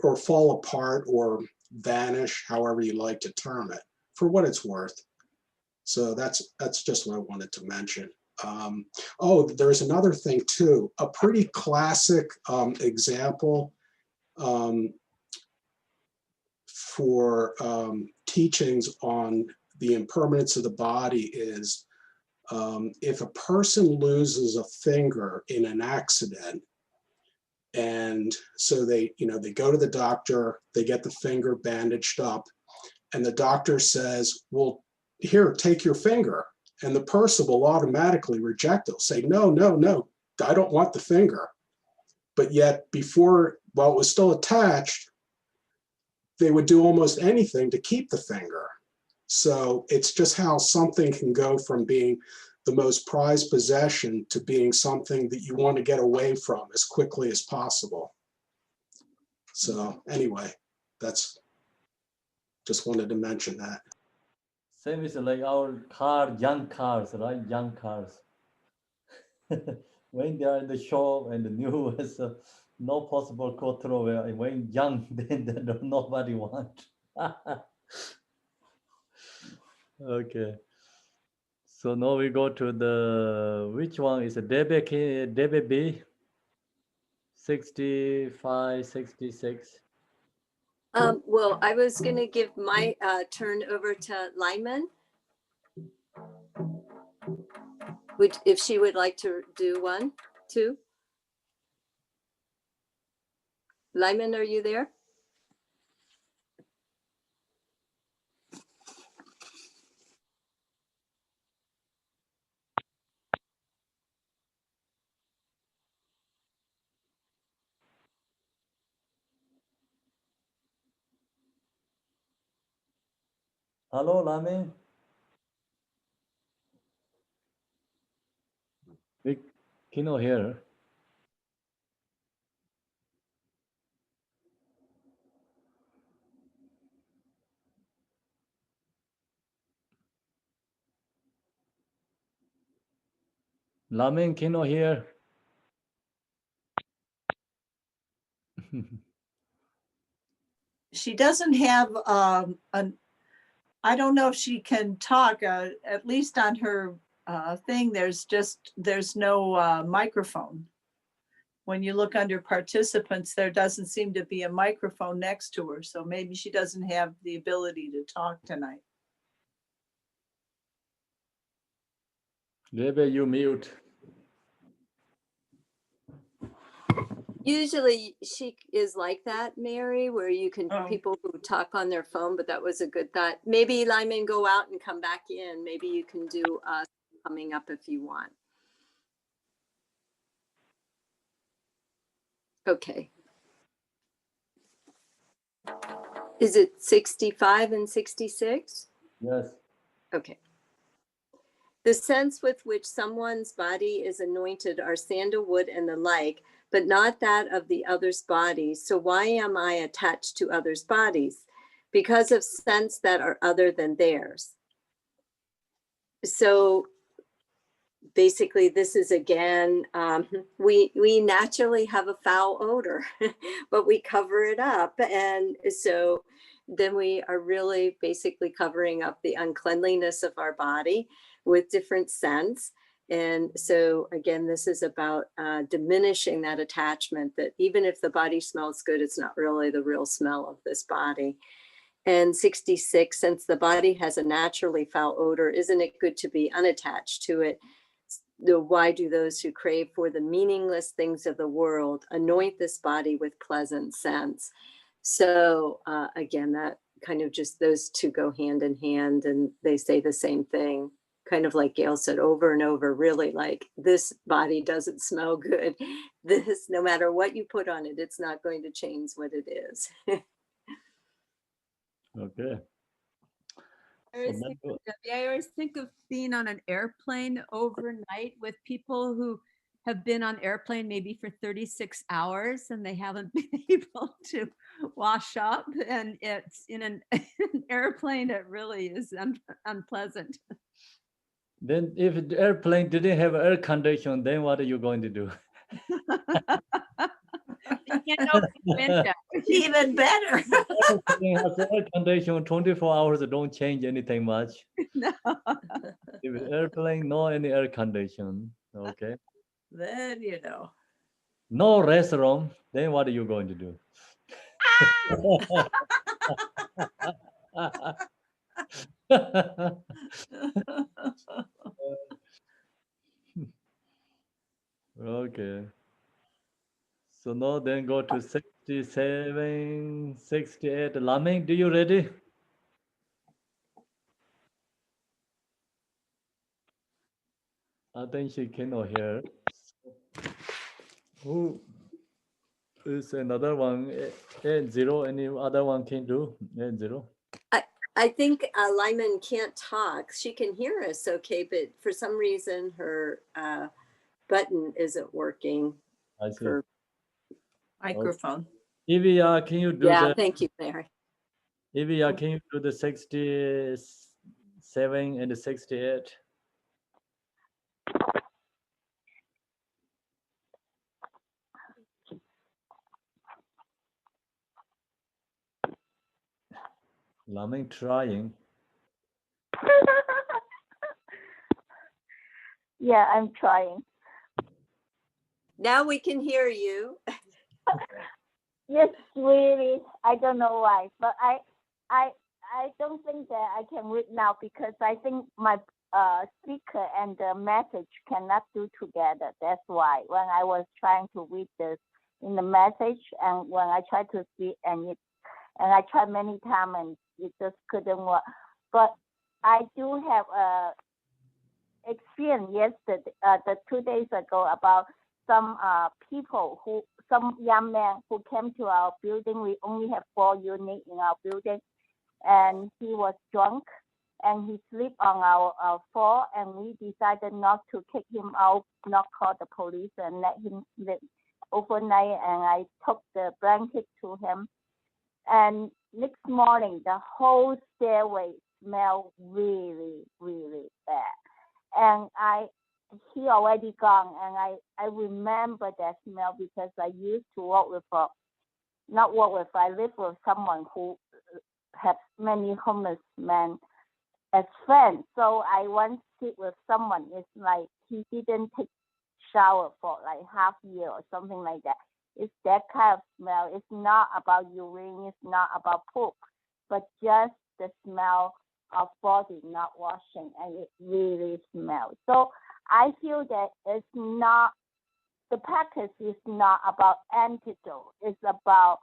Speaker 5: or fall apart or vanish, however you like to term it, for what it's worth. So that's just what I wanted to mention. Oh, there's another thing too. A pretty classic example for teachings on the impermanence of the body is if a person loses a finger in an accident, and so they go to the doctor, they get the finger bandaged up, and the doctor says, well, here, take your finger. And the person will automatically reject it, say, no, no, no, I don't want the finger. But yet before, while it was still attached, they would do almost anything to keep the finger. So it's just how something can go from being the most prized possession to being something that you want to get away from as quickly as possible. So anyway, that's just wanted to mention that.
Speaker 2: Same is like our car, young cars, right? Young cars. When they are in the shop and the new is no possible control. And when young, then nobody want. Okay. So now we go to the, which one is a Debe B? 65, 66.
Speaker 4: Well, I was going to give my turn over to Lyman. If she would like to do 1, 2. Lyman, are you there?
Speaker 2: Hello, Lami. We cannot hear. Lamin cannot hear.
Speaker 11: She doesn't have I don't know if she can talk, at least on her thing, there's no microphone. When you look under participants, there doesn't seem to be a microphone next to her. So maybe she doesn't have the ability to talk tonight.
Speaker 2: Maybe you mute.
Speaker 4: Usually she is like that, Mary, where you can, people who talk on their phone, but that was a good thought. Maybe Lyman, go out and come back in. Maybe you can do coming up if you want. Okay. Is it 65 and 66?
Speaker 2: Yes.
Speaker 4: Okay. The sense with which someone's body is anointed are sandalwood and the like, but not that of the other's body. So why am I attached to others' bodies? Because of sense that are other than theirs. So basically this is again, we naturally have a foul odor, but we cover it up. And so then we are really basically covering up the uncleanliness of our body with different scents. And so again, this is about diminishing that attachment, that even if the body smells good, it's not really the real smell of this body. And 66, since the body has a naturally foul odor, isn't it good to be unattached to it? Why do those who crave for the meaningless things of the world anoint this body with pleasant scents? So again, that kind of just, those two go hand in hand, and they say the same thing. Kind of like Gail said over and over, really, like, this body doesn't smell good. This, no matter what you put on it, it's not going to change what it is.
Speaker 2: Okay.
Speaker 9: I always think of being on an airplane overnight with people who have been on airplane maybe for 36 hours and they haven't been able to wash up, and it's in an airplane, it really is unpleasant.
Speaker 2: Then if the airplane didn't have air condition, then what are you going to do?
Speaker 9: can't open the window.
Speaker 11: Even better.
Speaker 2: Air condition 24 hours don't change anything much.
Speaker 9: No.
Speaker 2: If airplane, no any air condition. Okay.
Speaker 11: Then you know.
Speaker 2: No restaurant, then what are you going to do? Okay. So now then go to 67, 68. Laming, do you ready? I think she cannot hear. Who is another one? 80. Any other one can do? 80.
Speaker 4: I think Lyman can't talk. She can hear us okay, but for some reason her button isn't working.
Speaker 2: I see.
Speaker 4: For
Speaker 11: Microphone.
Speaker 2: Evia, can you do
Speaker 4: yeah,
Speaker 2: the?
Speaker 4: thank you, Mary.
Speaker 2: Evia, can you do the 67 and the 68? Laming trying.
Speaker 13: Yeah, I'm trying.
Speaker 4: Now we can hear you.
Speaker 13: Yes, really. I don't know why, but I don't think that I can read now because I think my speaker and the message cannot do together. That's why when I was trying to read this in the message and when I tried to speak and I tried many times and it just couldn't work. But I do have experience yesterday, the 2 days ago about some some young man who came to our building. We only have 4 units in our building, and he was drunk and he slept on our floor, and we decided not to kick him out, not call the police, and let him sleep overnight. And I took the blanket to him, and next morning the whole stairway smelled really, really bad. And he already gone, and I remember that smell because I used to work with I live with someone who has many homeless men as friends. So I once sit with someone, it's like he didn't take shower for like half year or something like that. It's that kind of smell. It's not about urine, it's not about poop, but just the smell of body not washing, and it really smells. So I feel that it's not, the practice is not about antidote. It's about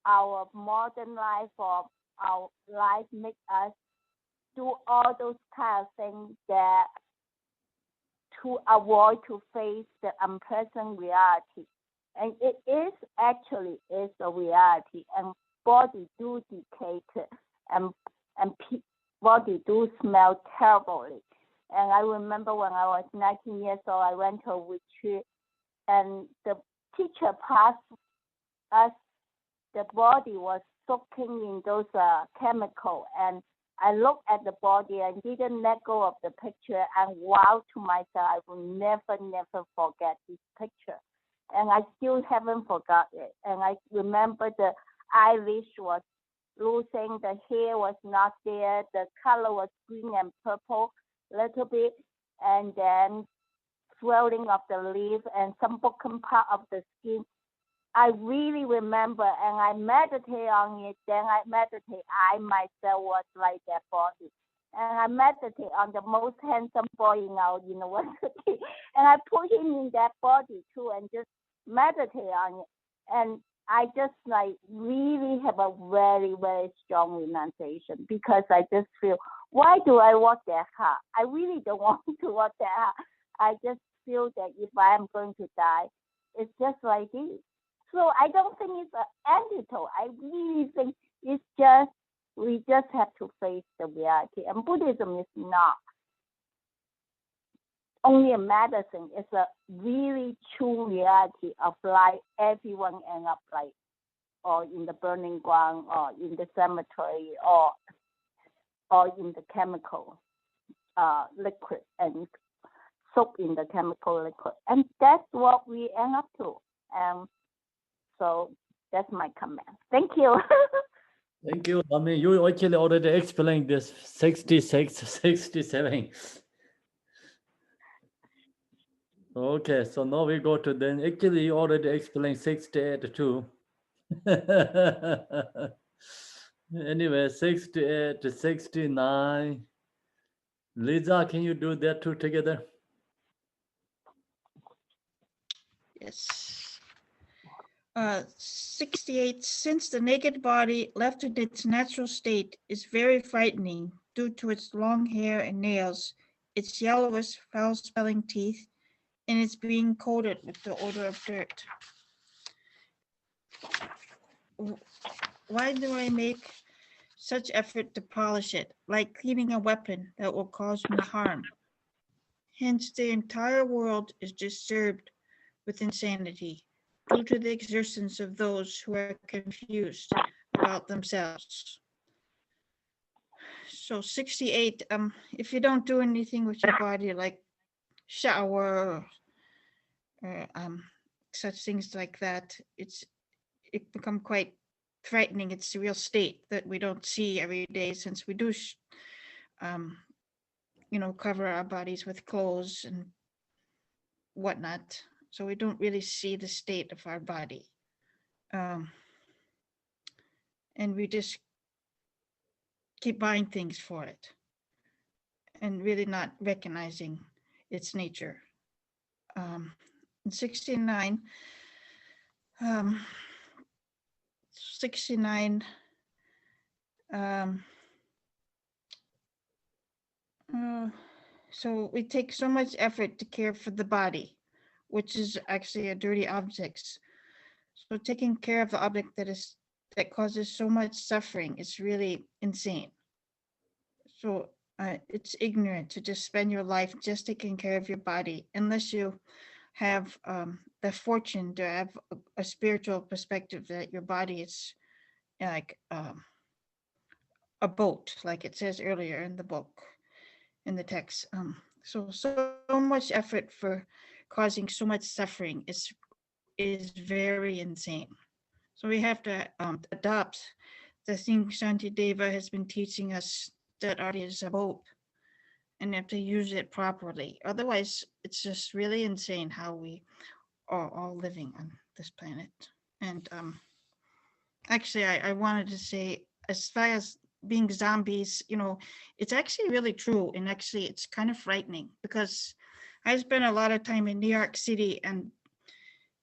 Speaker 13: our modern life, or our life make us do all those kind of things that to avoid to face the unpleasant reality. And it is actually is a reality, and body do decay, and body do smell terribly. And I remember when I was 19 years old, I went to a retreat, and the teacher passed us, the body was soaking in those chemicals, and I looked at the body and didn't let go of the picture, and vowed to myself I will never, never forget this picture. And I still haven't forgot it. And I remember the eyelash was losing, the hair was not there, the color was green and purple a little bit, and then swelling of the leaf and some broken part of the skin. I really remember, and I meditate on it. Then I meditate. I myself was like that body, and I meditate on the most handsome boy in our university, and I put him in that body too, and just meditate on it. And I just like really have a very, very strong renunciation, because I just feel, why do I work that hard? I really don't want to work that hard. I just feel that if I am going to die, it's just like this. So I don't think it's an antidote. I really think it's just, we just have to face the reality. And Buddhism is not only a medicine, it's a really true reality of life. Everyone ends up like, or in the burning ground, or in the cemetery, or in the chemical liquid, and soak in the chemical liquid. And that's what we end up to. So That's my comment. Thank you.
Speaker 2: Thank you. I mean, you actually already explained this 66, 67. Okay, so now we go to then. Actually, you already explained 68 too. Anyway, 68 to 69. Lisa, can you do that two together?
Speaker 10: Yes. 68. Since the naked body left in its natural state is very frightening due to its long hair and nails, its yellowish, foul-smelling teeth, and its being coated with the odor of dirt. Why do I make such effort to polish it, like cleaning a weapon that will cause me harm? Hence, the entire world is disturbed with insanity due to the exertions of those who are confused about themselves. So 68, if you don't do anything with your body, like shower or such things like that, it become quite frightening. It's the real state that we don't see every day, since we do cover our bodies with clothes and whatnot, so we don't really see the state of our body, and we just keep buying things for it and really not recognizing its nature. In 69, 69, so we take so much effort to care for the body, which is actually a dirty object. So taking care of the object that causes so much suffering is really insane. So it's ignorant to just spend your life just taking care of your body, unless you have the fortune to have a spiritual perspective that your body is like a boat, like it says earlier in the book, in the text. So much effort for causing so much suffering is very insane. So we have to adopt the thing Shantideva has been teaching us, that art is a boat, and have to use it properly. Otherwise, it's just really insane how we are all living on this planet. And actually, I wanted to say, as far as being zombies, it's actually really true. And actually, it's kind of frightening, because I spent a lot of time in New York City, and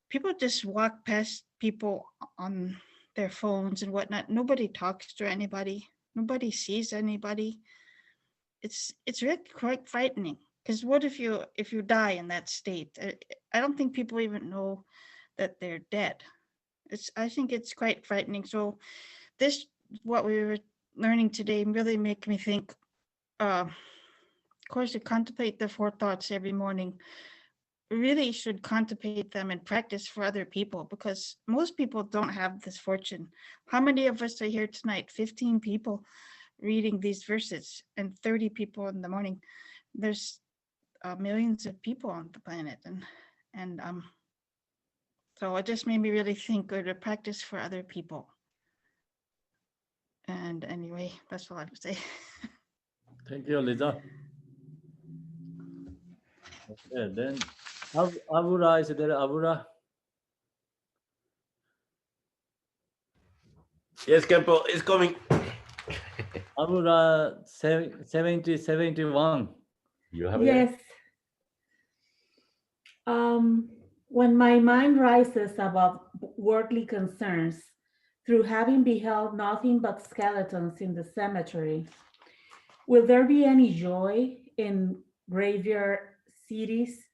Speaker 10: people just walk past people on their phones and whatnot. Nobody talks to anybody. Nobody sees anybody. It's really quite frightening, because what if you die in that state? I don't think people even know that they're dead. I think it's quite frightening. So this, what we were learning today, really make me think. Of course, to contemplate the four thoughts every morning, really should contemplate them and practice for other people, because most people don't have this fortune. How many of us are here tonight? 15 people reading these verses, and 30 people in the morning. There's millions of people on the planet, and so it just made me really think, or to practice for other people. And anyway, that's all I would say.
Speaker 2: Thank you, Lisa. Okay, then Avura is there. Avura.
Speaker 7: Yes, Khenpo, it's coming.
Speaker 2: Avura 70, 71.
Speaker 7: You have it?
Speaker 14: Yes. When my mind rises above worldly concerns, through having beheld nothing but skeletons in the cemetery, will there be any joy in graveyard cities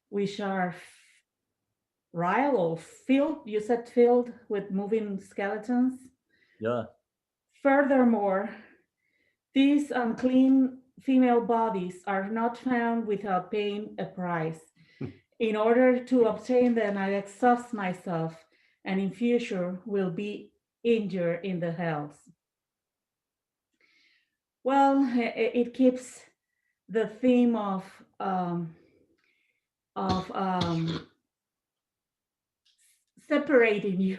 Speaker 14: which are real or filled? You said filled with moving skeletons?
Speaker 2: Yeah.
Speaker 14: Furthermore, these unclean female bodies are not found without paying a price. In order to obtain them, I exhaust myself, and in future will be injured in the hells. Well, it keeps the theme of separating you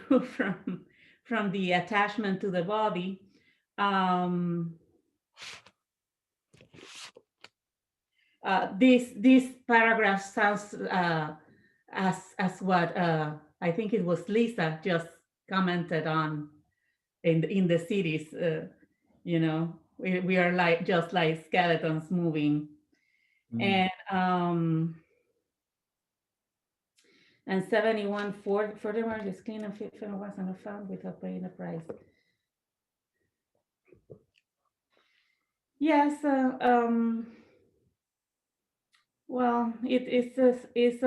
Speaker 14: from the attachment to the body. This paragraph sounds as what I think it was Lisa just commented on in the cities. You know, we are like just like skeletons moving, and 71 furthermore, the skin and fit was not found without paying the price. Yes, well, it's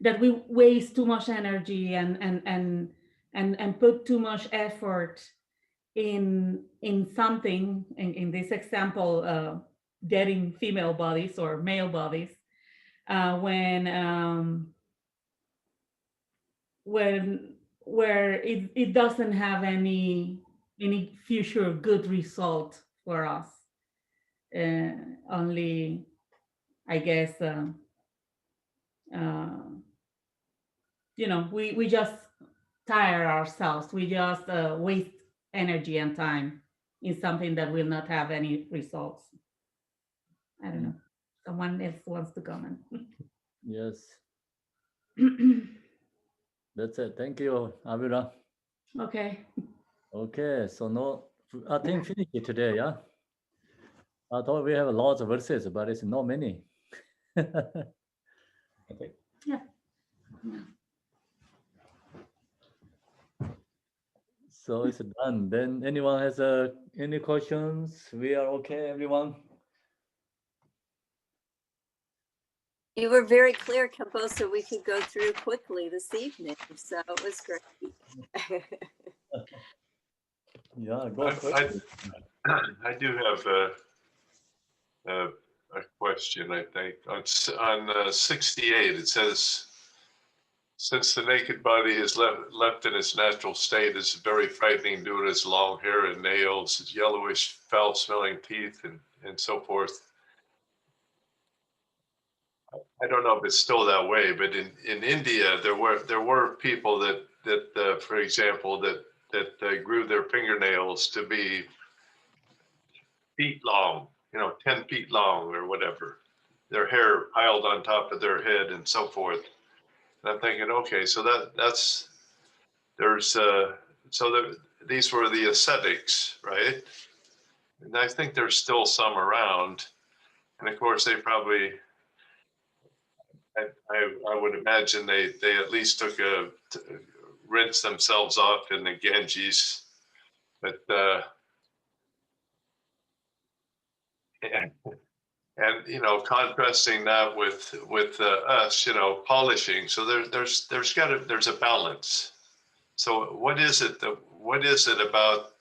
Speaker 14: that we waste too much energy and put too much effort in something. In this example, getting female bodies or male bodies, where it doesn't have any future good result for us. Only, I guess, you know, we just tire ourselves. We just waste energy and time in something that will not have any results. I don't know. Someone else wants to comment.
Speaker 2: Yes. That's it. Thank you, Avira.
Speaker 14: Okay.
Speaker 2: Okay, so no, I think finish it today, yeah? I thought we have lots of verses, but it's not many. Okay.
Speaker 14: Yeah.
Speaker 2: So it's done. Then anyone has any questions? We are okay, everyone?
Speaker 4: You were very clear, Khenpo, so we could go through quickly this evening. So it was great.
Speaker 2: Yeah, go for it.
Speaker 1: I do have a question, I think. On 68, it says, since the naked body is left in its natural state, it's very frightening due to its long hair and nails, its yellowish, foul-smelling teeth, and so forth. I don't know if it's still that way, but in India, there were people that for example, that grew their fingernails to be feet long, 10 feet long or whatever. Their hair piled on top of their head and so forth. And I'm thinking, okay, so these were the ascetics, right? And I think there's still some around. And of course, they probably, I would imagine they at least rinse themselves off in the Ganges. But and contrasting that with us, polishing. So there's a balance. So what is it about?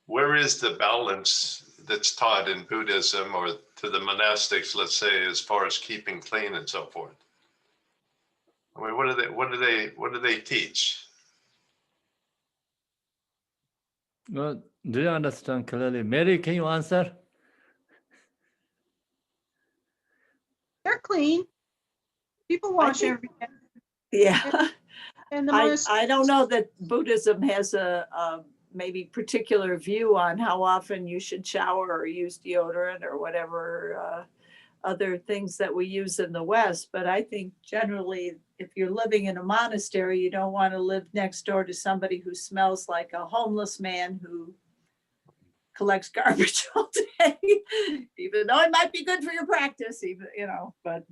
Speaker 1: Where is the balance that's taught in Buddhism or to the monastics, let's say, as far as keeping clean and so forth? I mean, what do they teach?
Speaker 2: Well, do you understand clearly? Mary, can you answer?
Speaker 3: They're clean. People wash every day.
Speaker 11: Yeah.
Speaker 3: And the
Speaker 11: I don't know that Buddhism has a maybe particular view on how often you should shower or use deodorant or whatever other things that we use in the West. But I think generally, if you're living in a monastery, you don't want to live next door to somebody who smells like a homeless man who collects garbage all day, even though it might be good for your practice, but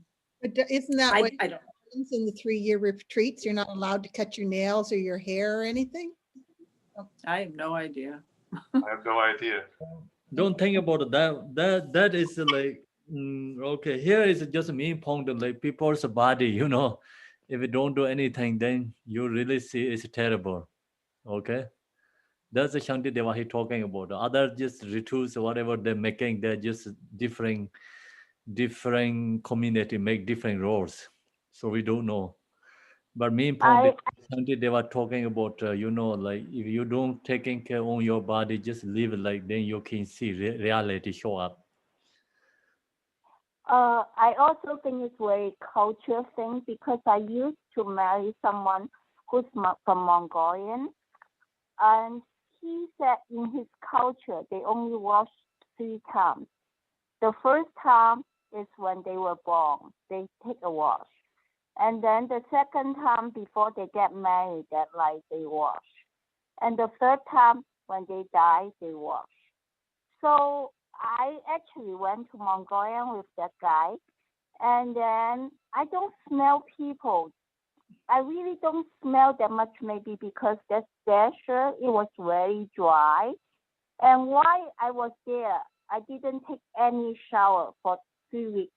Speaker 15: isn't that what
Speaker 11: I don't
Speaker 15: happens in the 3-year retreats? You're not allowed to cut your nails or your hair or anything?
Speaker 11: I have no idea.
Speaker 1: I have no idea.
Speaker 2: Don't think about that. That is like, okay, here is just a main point, like people's body, if you don't do anything, then you really see it's terrible. Okay. That's the Shanti Deva he talking about. The other just rituals, whatever they're making, they're just different community make different roles. So we don't know. But main point Shanti Deva talking about, like if you don't taking care on your body, just live like then you can see reality show up.
Speaker 13: I also think it's very culture thing because I used to marry someone who's from Mongolian, and he said in his culture they only wash 3 times. The first time is when they were born, they take a wash, and then the second time before they get married, that like they wash, and the third time when they die, they wash. So I actually went to Mongolia with that guy, and then I don't smell people. I really don't smell that much, maybe because that desert, it was very dry. And while I was there, I didn't take any shower for 3 weeks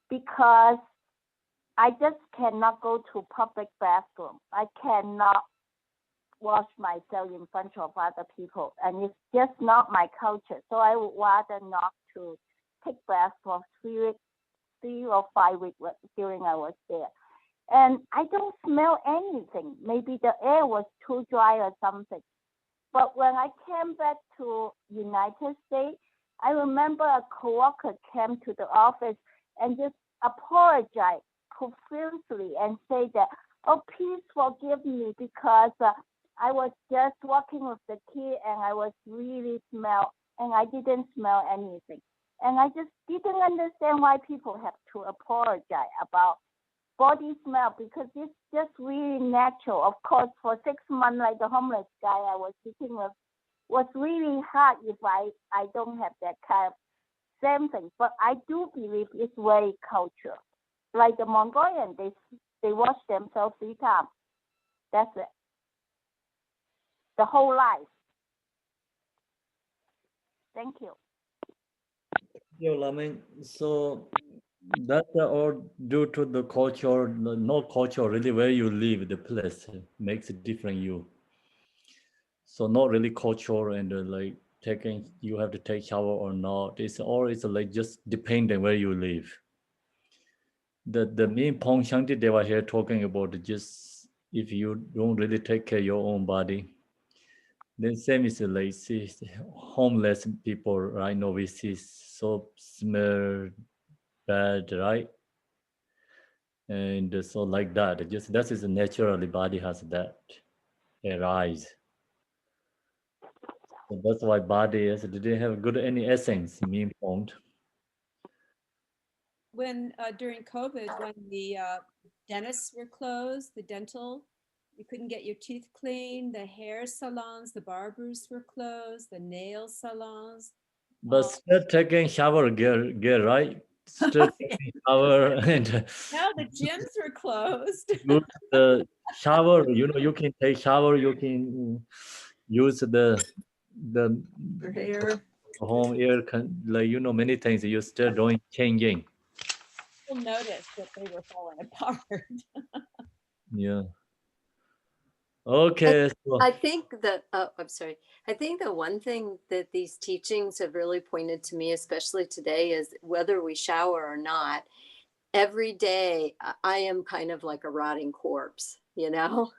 Speaker 13: because I just cannot go to public bathroom. I cannot wash myself in front of other people, and it's just not my culture. So I would rather not to take bath for 3 weeks, 3 or 5 weeks during I was there. And I don't smell anything. Maybe the air was too dry or something. But when I came back to United States, I remember a coworker came to the office and just apologized profusely and say that, oh, please forgive me because I was just walking with the kid and I was really smell and I didn't smell anything. And I just didn't understand why people have to apologize about body smell because it's just really natural. Of course, for 6 months, like the homeless guy I was sitting with, was really hard if I don't have that kind of same thing. But I do believe it's very cultural. Like the Mongolian, they wash themselves 3 times. That's it. The whole life. Thank you.
Speaker 2: Yeah, Laming. So that's all due to the culture, no culture really where you live, the place makes it different you. So not really culture and like taking, you have to take shower or not. It's always like just depending where you live. The main Pong Shanti they were here talking about just if you don't really take care of your own body. Then same is like see homeless people right now we see so smell bad, right? And so like that, just that is naturally body has that arise. So that's why body is didn't have good any essence mean formed.
Speaker 9: When during COVID, when the dentists were closed, the dental, you couldn't get your teeth cleaned, the hair salons, the barbers were closed, the nail salons.
Speaker 2: But still taking shower gear, right? Still taking shower and
Speaker 9: Now the gyms were closed.
Speaker 2: use the shower. You know, you can take shower. You can use the
Speaker 9: Hair.
Speaker 2: home air, like you know many things. You still doing changing.
Speaker 9: People noticed that they were falling apart.
Speaker 2: Yeah. Okay. So
Speaker 4: I think that, oh, I'm sorry. I think the one thing that these teachings have really pointed to me, especially today, is whether we shower or not, every day I am kind of like a rotting corpse, you know?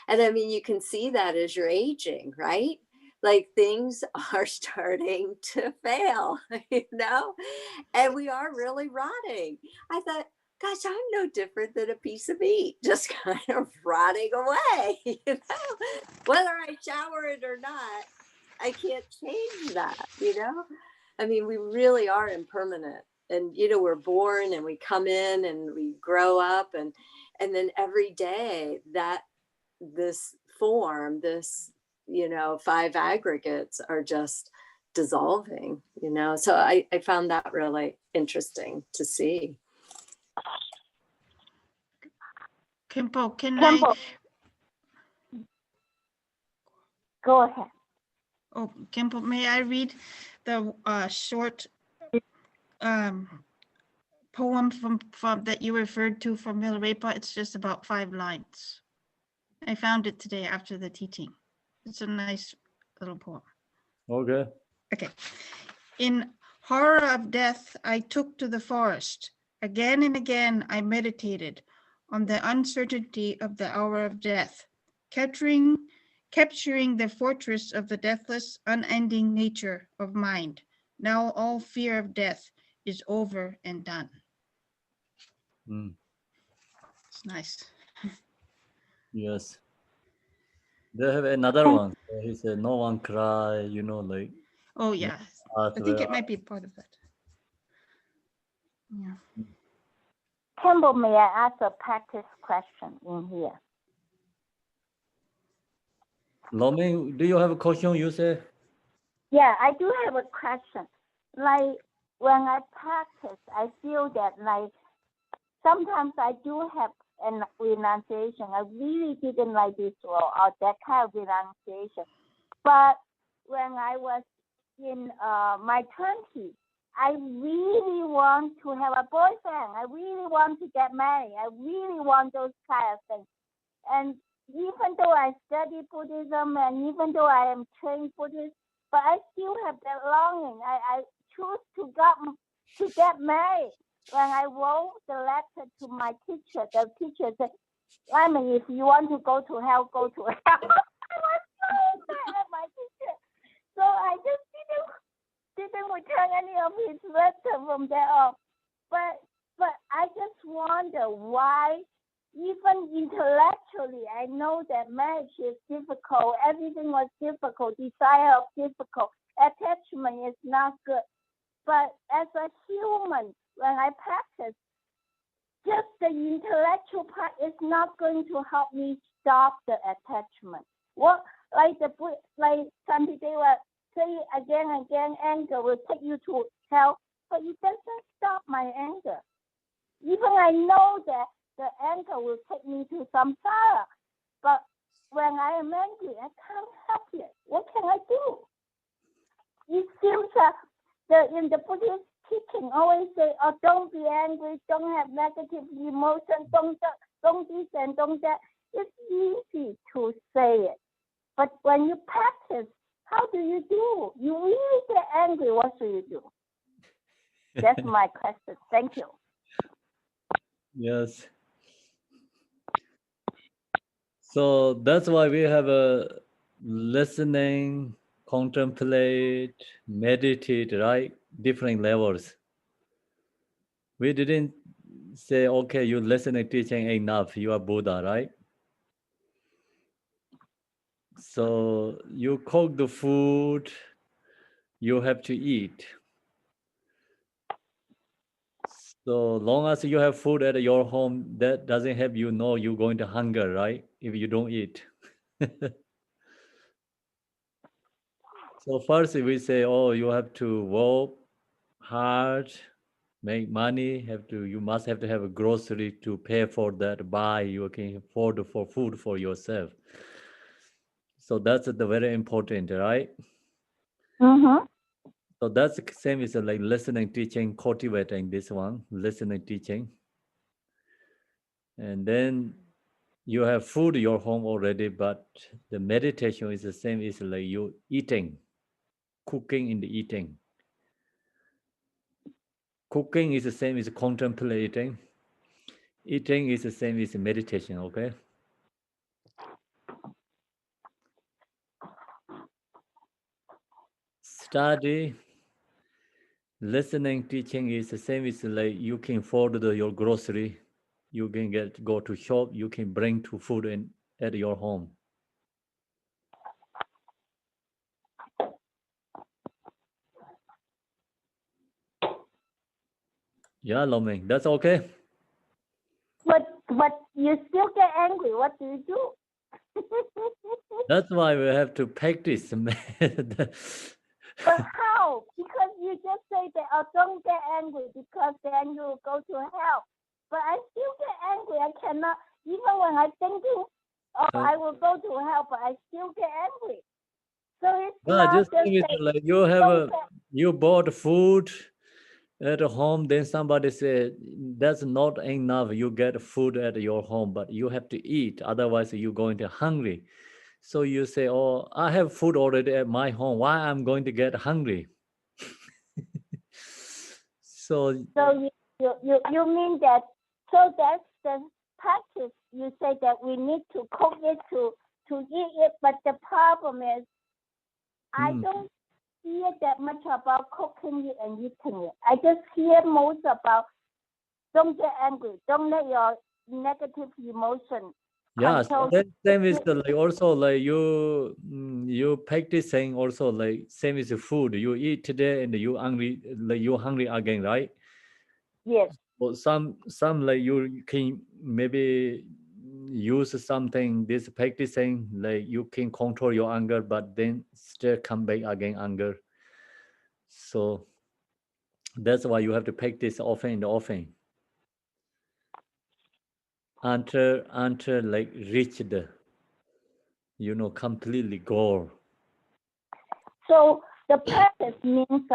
Speaker 4: And I mean, you can see that as you're aging, right? Like things are starting to fail, you know? And we are really rotting. I thought, gosh, I'm no different than a piece of meat, just kind of rotting away, you know? Whether I shower it or not, I can't change that, you know? I mean, we really are impermanent. And, you know, we're born and we come in and we grow up and then every day that this form, this, you know, 5 aggregates are just dissolving, you know? So I found that really interesting to see.
Speaker 10: Khenpo,
Speaker 13: Khenpo. Go ahead.
Speaker 10: Oh, Khenpo, may I read the short poem from that you referred to from Milarepa? It's just about 5 lines. I found it today after the teaching. It's a nice little poem.
Speaker 2: okay.
Speaker 10: Okay. In horror of death, I took to the forest. Again and again, I meditated on the uncertainty of the hour of death, capturing the fortress of the deathless, unending nature of mind. Now all fear of death is over and done. It's nice.
Speaker 2: Yes. They have another one. He said, no one cry, you know, like.
Speaker 10: Oh, yeah.
Speaker 2: Ask
Speaker 10: I think
Speaker 2: where
Speaker 10: it might be part of it. Yeah.
Speaker 13: Khenpo, may I ask a practice question in here?
Speaker 2: Lomi, do you have a question, you say?
Speaker 13: Yeah, I do have a question. Like when I practice, I feel that like sometimes I do have an renunciation. I really didn't like this role or that kind of renunciation. But when I was in my 20s, I really want to have a boyfriend. I really want to get married. I really want those kind of things. And even though I study Buddhism and even though I am trained Buddhist, but I still have that longing. I choose to get married. When I wrote the letter to my teacher, the teacher said, I mean, if you want to go to hell, go to hell. I was so mad at my teacher. So I just didn't return any of his letter from there on. But I just wonder why, even intellectually, I know that marriage is difficult. Everything was difficult. Desire of difficult. Attachment is not good. But as a human, when I practice, just the intellectual part is not going to help me stop the attachment. What, like Santideva say again and again, anger will take you to hell, but it doesn't stop my anger. Even I know that the anger will take me to samsara, but when I am angry, I can't help it. What can I do? It seems that in the Buddhist teaching always say, oh, don't be angry, don't have negative emotion, don't this and don't that. It's easy to say it. But when you practice, how do you do? You really get angry, what should you do? That's my question. Thank you.
Speaker 2: Yes. So that's why we have a listening, contemplate, meditate, right? Different levels. We didn't say, okay, you listening, teaching enough, you are Buddha, right? So you cook the food, you have to eat. So long as you have food at your home, that doesn't have you know you're going to hunger, right? If you don't eat. So first we say, oh, you have to work hard, make money, you must have to have a grocery to pay for that, buy, you can afford for food for yourself. So that's the very important, right?
Speaker 13: Mm-hmm.
Speaker 2: So that's the same as like listening, teaching, cultivating this one, listening, teaching. And then you have food in your home already, but the meditation is the same as like you eating, cooking in the eating. Cooking is the same as contemplating. Eating is the same as meditation, okay? Study, listening, teaching is the same as like you can afford your grocery. You can go to shop, you can bring to food at your home. Yeah, Loming, that's okay.
Speaker 13: But you still get angry. What do you do?
Speaker 2: That's why we have to practice.
Speaker 13: But how? Because you just say that, oh, don't get angry because then you will go to hell. But I still get angry. I cannot, even when I'm thinking, oh, I will go to hell, but I still get angry. So it's not
Speaker 2: just like you bought food at home, then somebody said that's not enough. You get food at your home, but you have to eat, otherwise you're going to hungry. So you say, oh, I have food already at my home, why I'm going to get hungry? So
Speaker 13: you mean that, so that's the practice. You say that we need to cook it to eat it, but the problem is I don't hear that much about cooking it and eating it. I just hear most about don't get angry. Don't let your negative emotion
Speaker 2: Yeah, so
Speaker 13: control.
Speaker 2: that same is the, like also like you practicing also like same as the food you eat today and you hungry, like you hungry again, right?
Speaker 13: Yes.
Speaker 2: Or some like you can maybe use something this practicing like you can control your anger, but then still come back again anger. So that's why you have to practice often and often until like reach the completely goal.
Speaker 13: So the practice means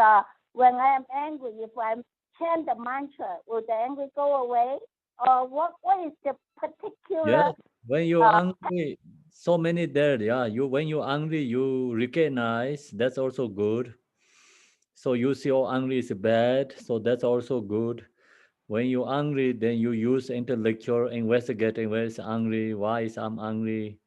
Speaker 13: when I am angry, if I chant the mantra, will the anger go away? Or what is the particular?
Speaker 2: Yeah, when you're angry, so many there. Yeah, when you're angry, you recognize that's also good. So you see, oh, angry is bad. So that's also good. When you're angry, then you use intellectual investigating where is angry, why is I'm angry,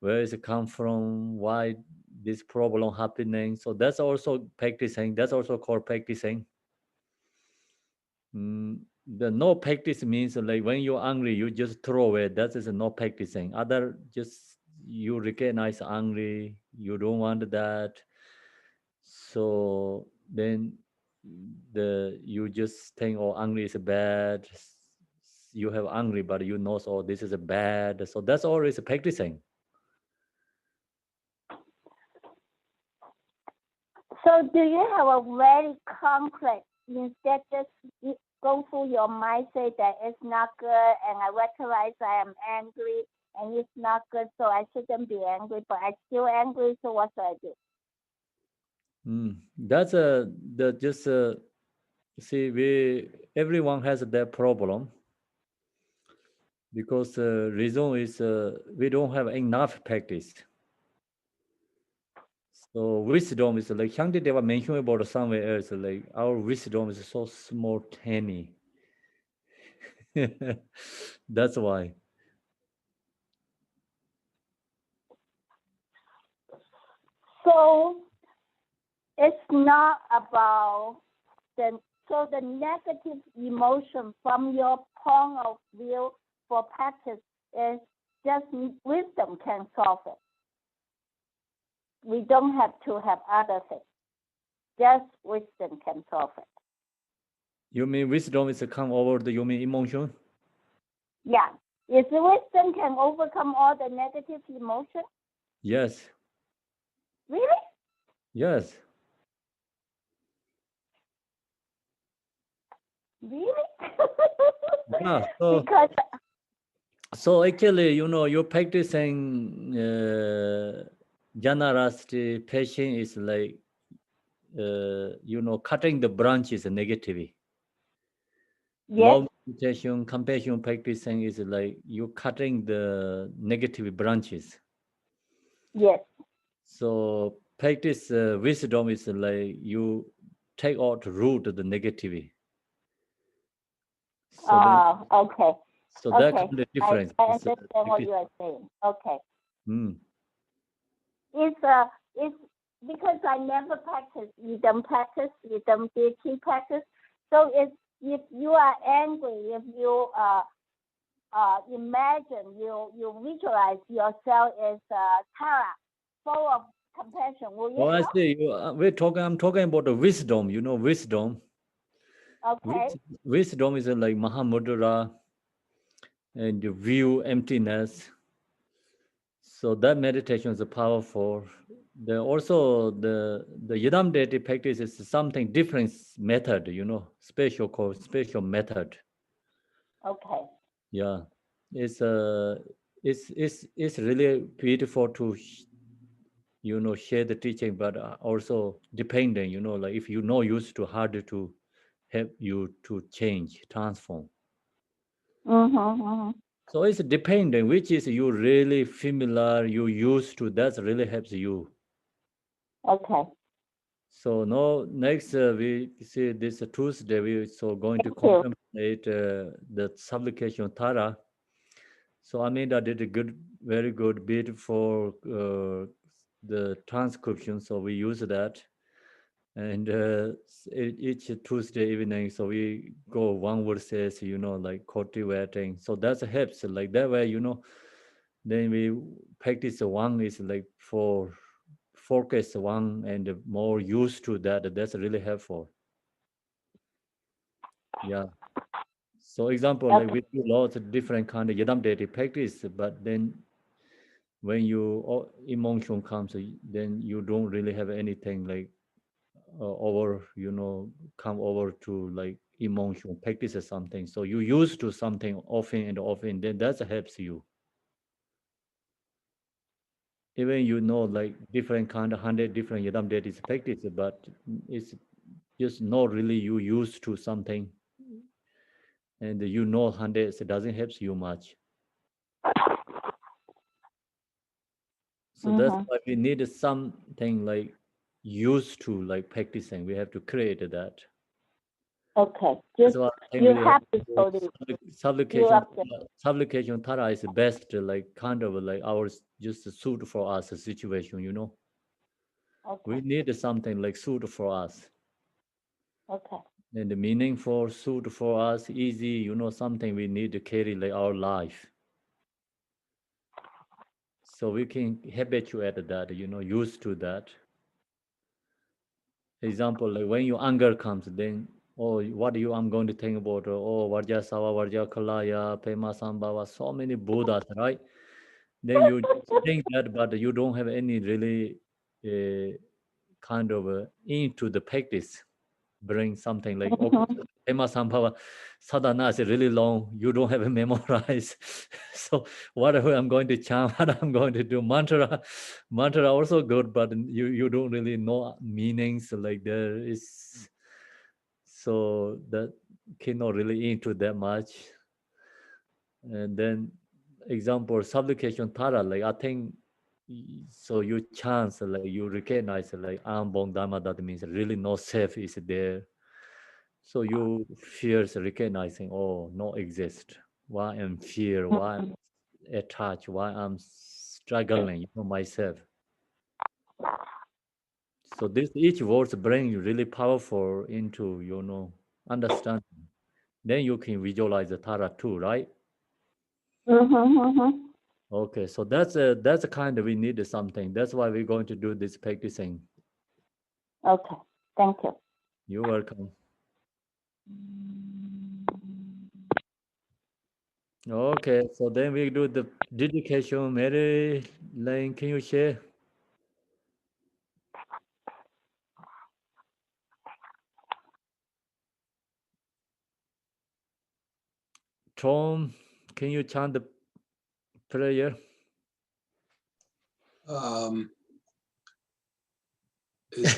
Speaker 2: where is it come from, why this problem happening. So that's also practicing. That's also called practicing. The no practice means like when you're angry, you just throw away. That is no practicing. Other just you recognize angry, you don't want that. So then you just think, oh, angry is bad. You have angry, but you know, so this is a bad. So that's always practicing.
Speaker 13: So do you have a very concrete, instead just go through your mind, say that it's not good, and I recognize I am angry, and it's not good, so I shouldn't be angry, but I'm still angry, so what should I do?
Speaker 2: That's see, everyone has that problem because the reason is we don't have enough practice. So wisdom is like Hyangdi Deva mentioned about somewhere else, like our wisdom is so small, tiny. That's why.
Speaker 13: So it's not about the negative emotion from your point of view for practice is just wisdom can solve it. We don't have to have other things. Just wisdom can solve it.
Speaker 2: You mean wisdom is come over the human emotion?
Speaker 13: Yeah. Is wisdom can overcome all the negative emotion?
Speaker 2: Yes.
Speaker 13: Really?
Speaker 2: Yes.
Speaker 13: Really?
Speaker 2: Yeah. So actually, you're practicing generosity, patience is like, cutting the branches negatively.
Speaker 13: Yes.
Speaker 2: Love, meditation, compassion practicing is like you cutting the negative branches.
Speaker 13: Yes.
Speaker 2: So practice wisdom is like you take out root the negativity. So
Speaker 13: okay.
Speaker 2: So
Speaker 13: okay.
Speaker 2: that kind of difference.
Speaker 13: I understand what you are saying. Okay. It's because I never practice. You don't practice. You don't deity practice. So if you are angry, if you imagine you visualize yourself as Tara, full of compassion. Will you?
Speaker 2: Oh, I see. I'm talking about the wisdom. Wisdom.
Speaker 13: Okay.
Speaker 2: Wisdom is like Mahamudra and the view emptiness. So that meditation is powerful. Also the Yidam deity practice is something different method. Special method.
Speaker 13: Okay.
Speaker 2: Yeah, it's really beautiful to share the teaching, but also depending, like if used to harder to help you to change, transform. So it's depending which is you really familiar, you used to, that really helps you.
Speaker 13: Okay.
Speaker 2: So now next we see this Tuesday we going to contemplate the supplication Tara. So Amanda did a very good, beautiful the transcription. So we use that. And each Tuesday evening, so we go one verses, like cultivating. So that helps. Like that way, then we practice one is like for focus one and more used to that. That's really helpful. Yeah. So example, like we do lots of different kind of yadam deity practice, but then when emotion comes, then you don't really have anything like over, come over to like emotion practice or something. So you used to something often and often, then that helps you. Even like different kind of 100 different yadam deities practice, but it's just not really you used to something, and 100 it doesn't help you much. So that's why we need something like used to like practicing. We have to create that.
Speaker 13: Okay.
Speaker 2: That's
Speaker 13: Just
Speaker 2: why I think
Speaker 13: you
Speaker 2: we
Speaker 13: have
Speaker 2: to
Speaker 13: to
Speaker 2: do
Speaker 13: go to
Speaker 2: supplication.
Speaker 13: up there.
Speaker 2: Supplication Tara is best, like kind of like ours, just suit for us a situation. We need something like suit for us.
Speaker 13: Okay.
Speaker 2: And the meaningful suit for us, easy, something we need to carry like our life. So we can habituate that, used to that. Example, like when your anger comes, then, what I'm going to think about, Varja Sava, Varja Kalaya, Pema Sambhava, so many Buddhas, right? Then you think that, but you don't have any really kind of into the practice. Bring something like, okay, Pema Sambhava sadhana is really long, you don't have to memorize. So whatever I'm going to chant, what I'm going to do, mantra also good, but you don't really know meanings like there is. So that cannot really into that much. And then example, supplication Tara, like I think, so you chance, like you recognize like Ambong Dharma, that means really no self is there. So you fears recognizing, no exist. Why I'm fear, why I'm attached, why I'm struggling, myself. So this each words bring you really powerful into, understanding. Then you can visualize the Tara too, right? Okay, so that's a kind of we need something. That's why we're going to do this practicing.
Speaker 13: Okay, thank you.
Speaker 2: You're welcome. Okay, so then we do the dedication. Mary Lane, can you share? Tom, can you chant the prayer?
Speaker 5: Is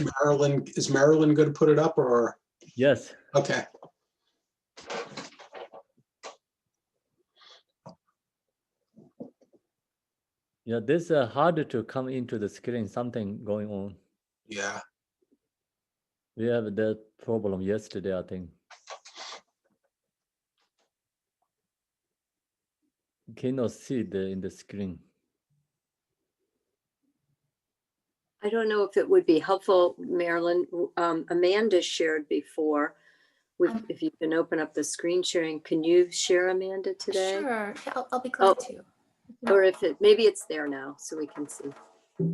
Speaker 5: Marilyn going to put it up or?
Speaker 2: Yes.
Speaker 5: Okay.
Speaker 2: Yeah, this is harder to come into the screen, something going on.
Speaker 5: Yeah.
Speaker 2: We have that problem yesterday, I think. Cannot see in the screen.
Speaker 4: I don't know if it would be helpful, Marilyn. Amanda shared before. If you can open up the screen sharing, can you share, Amanda, today?
Speaker 6: Sure, yeah, I'll be glad to.
Speaker 4: Or if maybe it's there now, so we can see.
Speaker 15: Is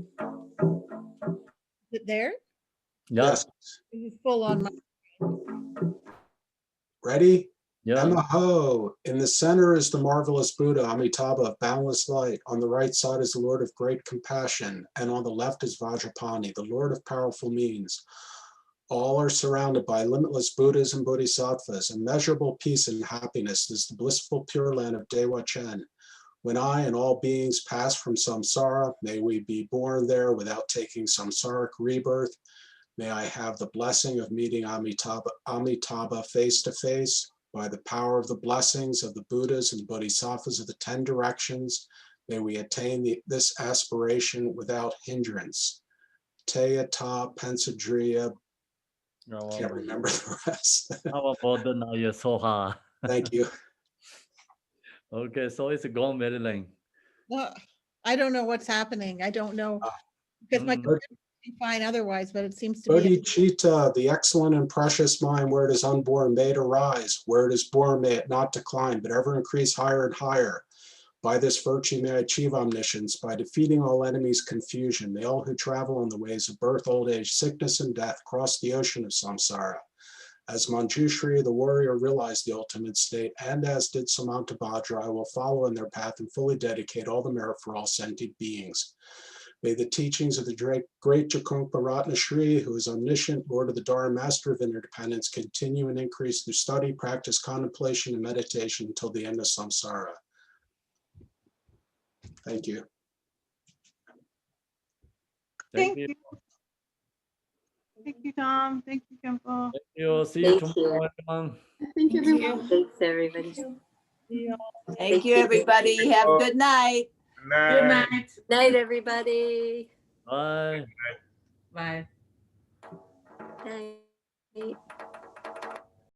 Speaker 15: it there?
Speaker 2: Yeah.
Speaker 5: Yes.
Speaker 15: This is full on my.
Speaker 5: Ready?
Speaker 2: Yeah.
Speaker 5: Namaho. In the center is the marvelous Buddha, Amitabha, of boundless light. On the right side is the Lord of great compassion, and on the left is Vajrapani, the Lord of powerful means. All are surrounded by limitless Buddhas and Bodhisattvas. Immeasurable peace and happiness is the blissful pure land of Dewa Chen. When I and all beings pass from samsara, may we be born there without taking samsaric rebirth. May I have the blessing of meeting Amitabha face to face. By the power of the blessings of the Buddhas and Bodhisattvas of the 10 directions, may we attain this aspiration without hindrance. Teyata Pensadriya. Can't remember the rest. Thank you.
Speaker 2: Okay, so it's gone, Marilyn.
Speaker 15: Well, I don't know what's happening. I don't know because my computer's be fine otherwise, but it seems to be.
Speaker 5: Bodhicitta, the excellent and precious mind, where it is unborn, may it arise. Where it is born, may it not decline, but ever increase higher and higher. By this virtue may I achieve omniscience, by defeating all enemies' confusion. May all who travel on the ways of birth, old age, sickness, and death cross the ocean of samsara. As Manjushri, the warrior, realized the ultimate state, and as did Samantabhadra, I will follow in their path and fully dedicate all the merit for all sentient beings. May the teachings of the great Jakunpa Ratnashri, who is omniscient, Lord of the Dharma, master of interdependence, continue and increase through study, practice, contemplation, and meditation until the end of samsara. Thank you.
Speaker 3: Thank you. Thank you, Tom. Thank you, Khenpo.
Speaker 2: Thank you. See you
Speaker 4: Thank you.
Speaker 2: tomorrow, everyone.
Speaker 12: Thank you, everyone.
Speaker 4: Thanks, everybody.
Speaker 16: Thank you, everybody. Have a good night.
Speaker 14: Good night.
Speaker 4: Night, everybody.
Speaker 2: Bye.
Speaker 14: Bye.
Speaker 4: Night.